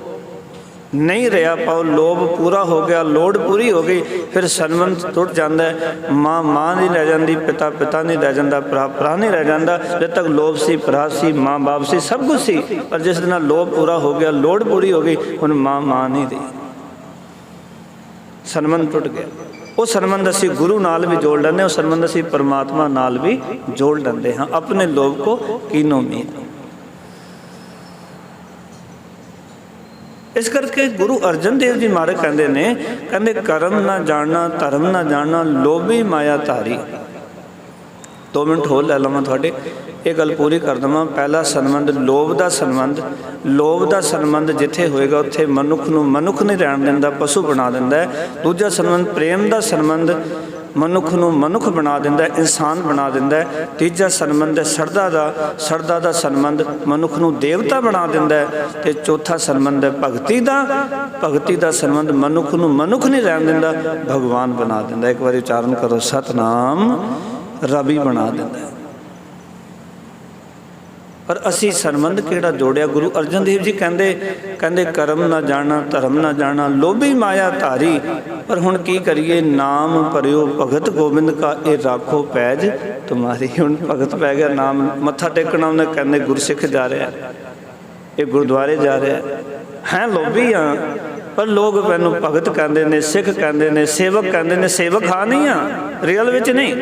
ਨਹੀਂ ਰਿਹਾ ਪਾਓ, ਲੋਭ ਪੂਰਾ ਹੋ ਗਿਆ, ਲੋੜ ਪੂਰੀ ਹੋ ਗਈ, ਫਿਰ ਸੰਬੰਧ ਟੁੱਟ ਜਾਂਦਾ ਹੈ। ਮਾਂ ਮਾਂ ਨਹੀਂ ਰਹਿ ਜਾਂਦੀ, ਪਿਤਾ ਪਿਤਾ ਨਹੀਂ ਰਹਿ ਜਾਂਦਾ, ਭਰਾ ਭਰਾ ਨਹੀਂ ਰਹਿ ਜਾਂਦਾ। ਜਦ ਤੱਕ ਲੋਭ ਸੀ, ਭਰਾ ਸੀ, ਮਾਂ ਬਾਪ ਸੀ, ਸਭ ਕੁਝ ਸੀ, ਪਰ ਜਿਸ ਦਿਨ ਲੋਭ ਪੂਰਾ ਹੋ ਗਿਆ, ਲੋੜ ਪੂਰੀ ਹੋ ਗਈ, ਹੁਣ ਮਾਂ ਮਾਂ ਨਹੀਂ ਰਹੀ, ਸੰਬੰਧ ਟੁੱਟ ਗਿਆ। ਉਹ ਸੰਬੰਧ ਅਸੀਂ ਗੁਰੂ ਨਾਲ ਵੀ ਜੋੜ ਲੈਂਦੇ, ਉਹ ਸੰਬੰਧ ਅਸੀਂ ਪਰਮਾਤਮਾ ਨਾਲ ਵੀ ਜੋੜ ਲੈਂਦੇ ਹਾਂ। ਆਪਣੇ ਲੋਭ ਕੋ ਕੀਨੋ ਉਮੀਦ। ਇਸ ਕਰਕੇ ਗੁਰੂ ਅਰਜਨ ਦੇਵ ਜੀ ਮਹਾਰਾਜ ਕਹਿੰਦੇ ਨੇ, ਕਹਿੰਦੇ ਕਰਮ ਨਾ ਜਾਣਨਾ ਧਰਮ ਨਾ ਜਾਣਨਾ, ਲੋਭੀ ਮਾਇਆ ਧਾਰੀ। 2 ਮਿੰਟ ਹੋਰ ਲੈ ਲਵਾਂ ਤੁਹਾਡੇ, ਇਹ ਗੱਲ ਪੂਰੀ ਕਰ ਦੇਵਾਂ। ਪਹਿਲਾ ਸੰਬੰਧ ਲੋਭ ਦਾ ਸੰਬੰਧ। ਲੋਭ ਦਾ ਸੰਬੰਧ ਜਿੱਥੇ ਹੋਏਗਾ ਉੱਥੇ ਮਨੁੱਖ ਨੂੰ ਮਨੁੱਖ ਨਹੀਂ ਰਹਿਣ ਦਿੰਦਾ, ਪਸ਼ੂ ਬਣਾ ਦਿੰਦਾ ਹੈ। ਦੂਜਾ ਸੰਬੰਧ ਪ੍ਰੇਮ ਦਾ ਸੰਬੰਧ, ਮਨੁੱਖ ਨੂੰ ਮਨੁੱਖ ਬਣਾ ਦਿੰਦਾ, ਇਨਸਾਨ ਬਣਾ ਦਿੰਦਾ। ਤੀਜਾ ਸੰਬੰਧ ਹੈ ਸ਼ਰਧਾ ਦਾ। ਸ਼ਰਧਾ ਦਾ ਸੰਬੰਧ ਮਨੁੱਖ ਨੂੰ ਦੇਵਤਾ ਬਣਾ ਦਿੰਦਾ। ਤੇ ਚੌਥਾ ਸੰਬੰਧ ਹੈ ਭਗਤੀ ਦਾ। ਭਗਤੀ ਦਾ ਸੰਬੰਧ ਮਨੁੱਖ ਨੂੰ ਮਨੁੱਖ ਨਹੀਂ ਰਹਿਣ ਦਿੰਦਾ, ਭਗਵਾਨ ਬਣਾ ਦਿੰਦਾ। ਇੱਕ ਵਾਰੀ ਉਚਾਰਨ ਕਰੋ ਸਤਨਾਮ, ਰੱਬੀ ਬਣਾ ਦਿੰਦਾ। पर असी संबंध किहड़ा जोड़िया। गुरु अर्जन देव जी कहते कर्म ना जाना धर्म ना जाना लोभी माया धारी। पर हुण की करिए नाम भरियो भगत गोबिंद का ये राखो पैज तुम्हारी। हुण भगत पै गया नाम मत्था टेकना उन्हें कहते गुरसिख जा रहा ये गुरुद्वारे जा रहा है लोभी हाँ पर लोग मैनू भगत कहते ने सिख कहते ने सेवक कहते ने। सेवक हाँ नहीं हाँ रियल विच नहीं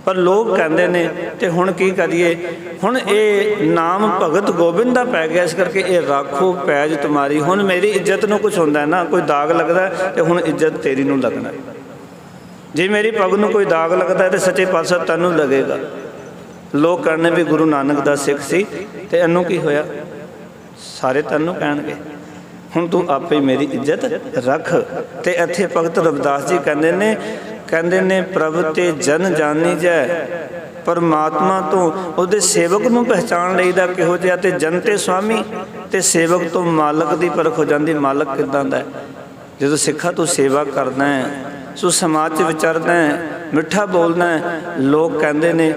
पर लोग कहते ने। तो हुण की करिए हुण ये नाम भगत गोबिंद दा पै गया इस करके ये राखो पैज तुम्हारी। हुण मेरी इज्जत नूं कुछ होंदा है ना कोई दाग लगता है तो हुण इज्जत तेरी नूं लगना। जे मेरी पग नूं कोई दाग लगता है तो सच्चे पातशाह तैनूं लगेगा। लोग कहने भी गुरु नानक दा सिख सी ते इनूं की होया सारे तैनूं कहणगे। हुण तू आपे मेरी इज्जत रख। ते इत्थे भगत रविदास जी कहंदे ने प्रभ ते जन जानी जै। परमात्मा तो उहदे सेवक नूं पहचान लईदा किहो जिहा ते जन ते स्वामी ते सेवक तो मालक दी परख हो जांदी। मालक किदां दा है जदों सिखा तू सेवा करदा है सो समाज च विचरदा है मिठा बोलदा है। लोग कहंदे ने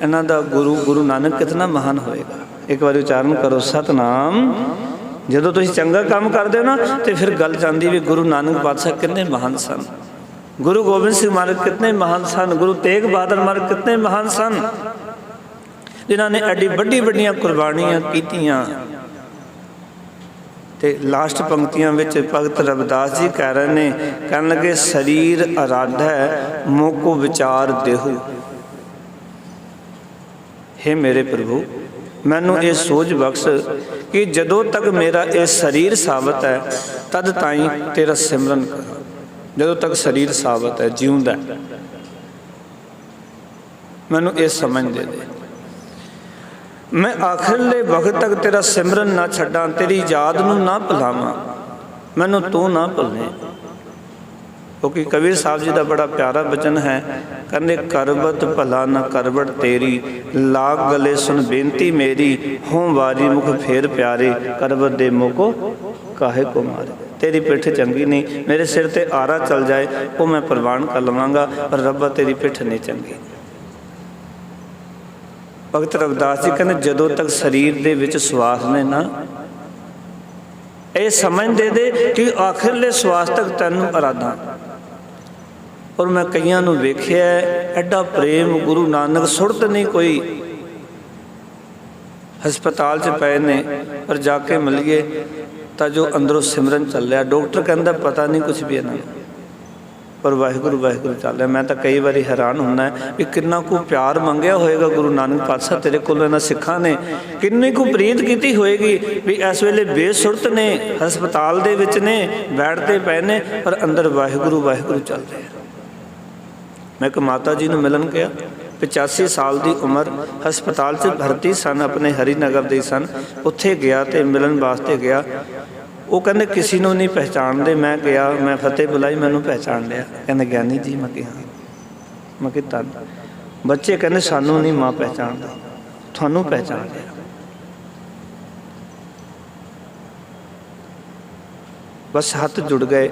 इन्हां दा गुरु नानक कितना महान होएगा। एक बार उच्चारण करो सतनाम। जदों तुसीं चंगा काम करदे हो ना तो फिर गल जांदी भी गुरु नानक पातशाह कितने महान सन। गुरु गोबिंद सिंह महाराज कितने महान सन। गुरु तेग बहादुर महाराज कितने महान सन जिन्हां ने एडी वड्डी वड्डियां कुर्बानियां कीतियां। ते लास्ट पंक्तियां विच भगत रविदास जी कह रहे ने कहन लगे शरीर आराधा मोको विचार देहु। हे मेरे प्रभु मैनू ये सोच बख्श कि जदों तक मेरा ये शरीर साबित है तद ताई तेरा सिमरन करा। जदों तक शरीर साबित है जीउंदा मैनू ये समझ दे मैं आखिरले वक्त तक तेरा सिमरन ना छड्डां तेरी याद नूं ना भुलावां मैनू तू ना भुले। क्योंकि कबीर साहब जी का बड़ा प्यारा वचन है कहते करबत भला न करबट तेरी लाग गले सुन बेनती मेरी हों वारी मुख फेर प्यारे करबत दे मोको काहे को मारे। तेरी पिठ चंगी नहीं मेरे सिर ते आरा चल जाए वो मैं प्रवान कर लवांगा पर रब्बा तेरी पिठ नहीं चंगी। भगत रविदास जी कहते जदों तक शरीर दे विच श्वास ने ना ये समझ दे कि आखिरले श्वास तक तैनूं अराधा। और मैं कईयां नूं वेखिया एडा प्रेम गुरु नानक सुरत नहीं कोई हस्पताल च पे ने पर जाके मिलिए तो जो अंदरों सिमरन चल रहा डॉक्टर कहता पता नहीं कुछ भी इन्हां पर वाहिगुरू वाहिगुरू चल रहा। मैं तो कई बार हैरान होना है भी कितना को प्यार मंगया होएगा गुरु नानक पातशाह तेरे कोलों इन्हां सिखां ने किन्नी को प्रीत की होएगी भी इस वेले बेसुरत ने हस्पताल दे विच ने बैठते पे ने पर अंदर वाहिगुरू वाहिगुरू चल रहे। मैं एक माता जी नूं मिलन गया 85 साल की उम्र हस्पताल च भर्ती सन अपने हरिनगर दे सन। उत्थे गया तो मिलन वास्ते गया वो कहते किसी को नहीं पहचानते। मैं गया मैं फतेह बुलाई मैनू पहचान लिया कहते ज्ञानी जी मैं कि हाँ मैं कि धन। बच्चे कहते सानू नहीं माँ पहचानता थानू पहचान लिया। बस हाथ जुड़ गए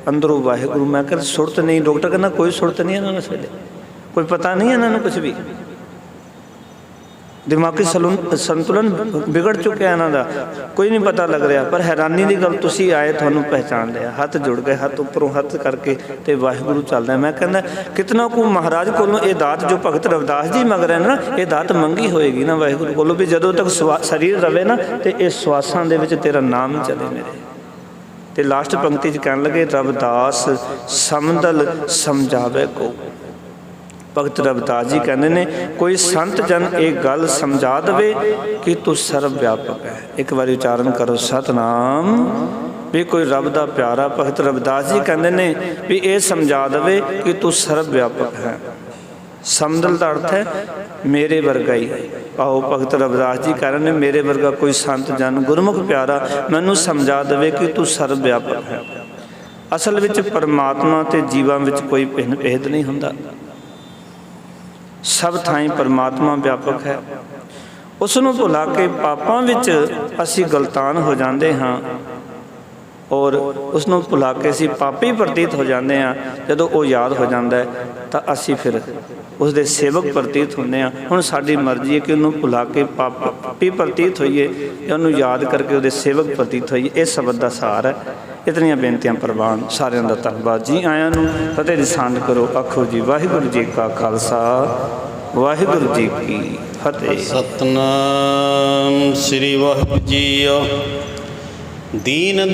अंदरों वाहिगुरू। मैं कह सुरत नहीं डॉक्टर कहना कोई सुरत नहीं इन्होंने इस वेले कोई पता नहीं इन्होंने कुछ भी दिमागी संतुलन बिगड़ चुका इन्हों का कोई नहीं पता लग रहा। पर हैरानी की गल तुसी आए थानू पहचान लिया हाथ जुड़ गए हाथ उपरों हाथ करके तो वाहिगुरू चल रहा। मैं कहना कितना को महाराज कोलों ये दात जो भगत रविदास जी मंग रहे हैं ना ये दात मंगी होएगी ना वाहिगुरू कोलों भी जदों तक शरीर रवे ना तो ये श्वासां दे विच तेरा नाम चले मेरे। तो लास्ट पंक्ति च कहन लगे रविदास समदल समझावे को। भगत रविदास जी कहते ने कोई संत जन एक गल समझा दे कि तू सर्व व्यापक है। एक बार उच्चारण करो सतनाम। भी कोई रब दा प्यारा भगत रविदास जी कहते ने भी ये समझा दे कि तू सर्व व्यापक है। समदल का अर्थ है मेरे वर्गा ही। आओ भगत रविदास जी कह रहे हैं मेरे वर्गा कोई संत जन गुरमुख प्यारा मैनू समझा दे कि तू सर्व व्यापक है। असल विच परमात्मा ते जीवां विच कोई भेद नहीं हुंदा। सब थाई परमात्मा व्यापक है। उसनूं भुला के पापां विच असीं गलतान हो जाते हाँ ਔਰ ਉਸ ਨੂੰ ਭੁਲਾ ਕੇ ਅਸੀਂ ਪਾਪੀ ਪ੍ਰਤੀਤ ਹੋ ਜਾਂਦੇ ਹਾਂ। ਜਦੋਂ ਉਹ ਯਾਦ ਹੋ ਜਾਂਦਾ ਹੈ ਤਾਂ ਅਸੀਂ ਫਿਰ ਉਸ ਦੇ ਸੇਵਕ ਪ੍ਰਤੀਤ ਹੁੰਦੇ ਹਾਂ। ਹੁਣ ਸਾਡੀ ਮਰਜ਼ੀ ਹੈ ਕਿ ਉਹਨੂੰ ਭੁਲਾ ਕੇ ਪਾਪੀ ਪ੍ਰਤੀਤ ਹੋਈਏ ਜਾਂ ਉਹਨੂੰ ਯਾਦ ਕਰਕੇ ਉਹਦੇ ਸੇਵਕ ਪ੍ਰਤੀਤ ਹੋਈਏ। ਇਹ ਸ਼ਬਦ ਦਾ ਸਾਰ ਹੈ। ਇਤਨੀਆਂ ਬੇਨਤੀਆਂ ਪ੍ਰਵਾਨ। ਸਾਰਿਆਂ ਦਾ ਧੰਨਵਾਦ ਜੀ। ਆਇਆਂ ਨੂੰ ਫਤਿਹ ਦੀ ਸਾਂਝ ਕਰੋ। ਆਖੋ ਜੀ ਵਾਹਿਗੁਰੂ ਜੀ ਕਾ ਖਾਲਸਾ ਵਾਹਿਗੁਰੂ ਜੀ ਕੀ ਫਤਿਹ। ਸਤਨਾਮ ਸ੍ਰੀ ਵਾਹਿਗੁਰੂ ਜੀ। ਦੀਨ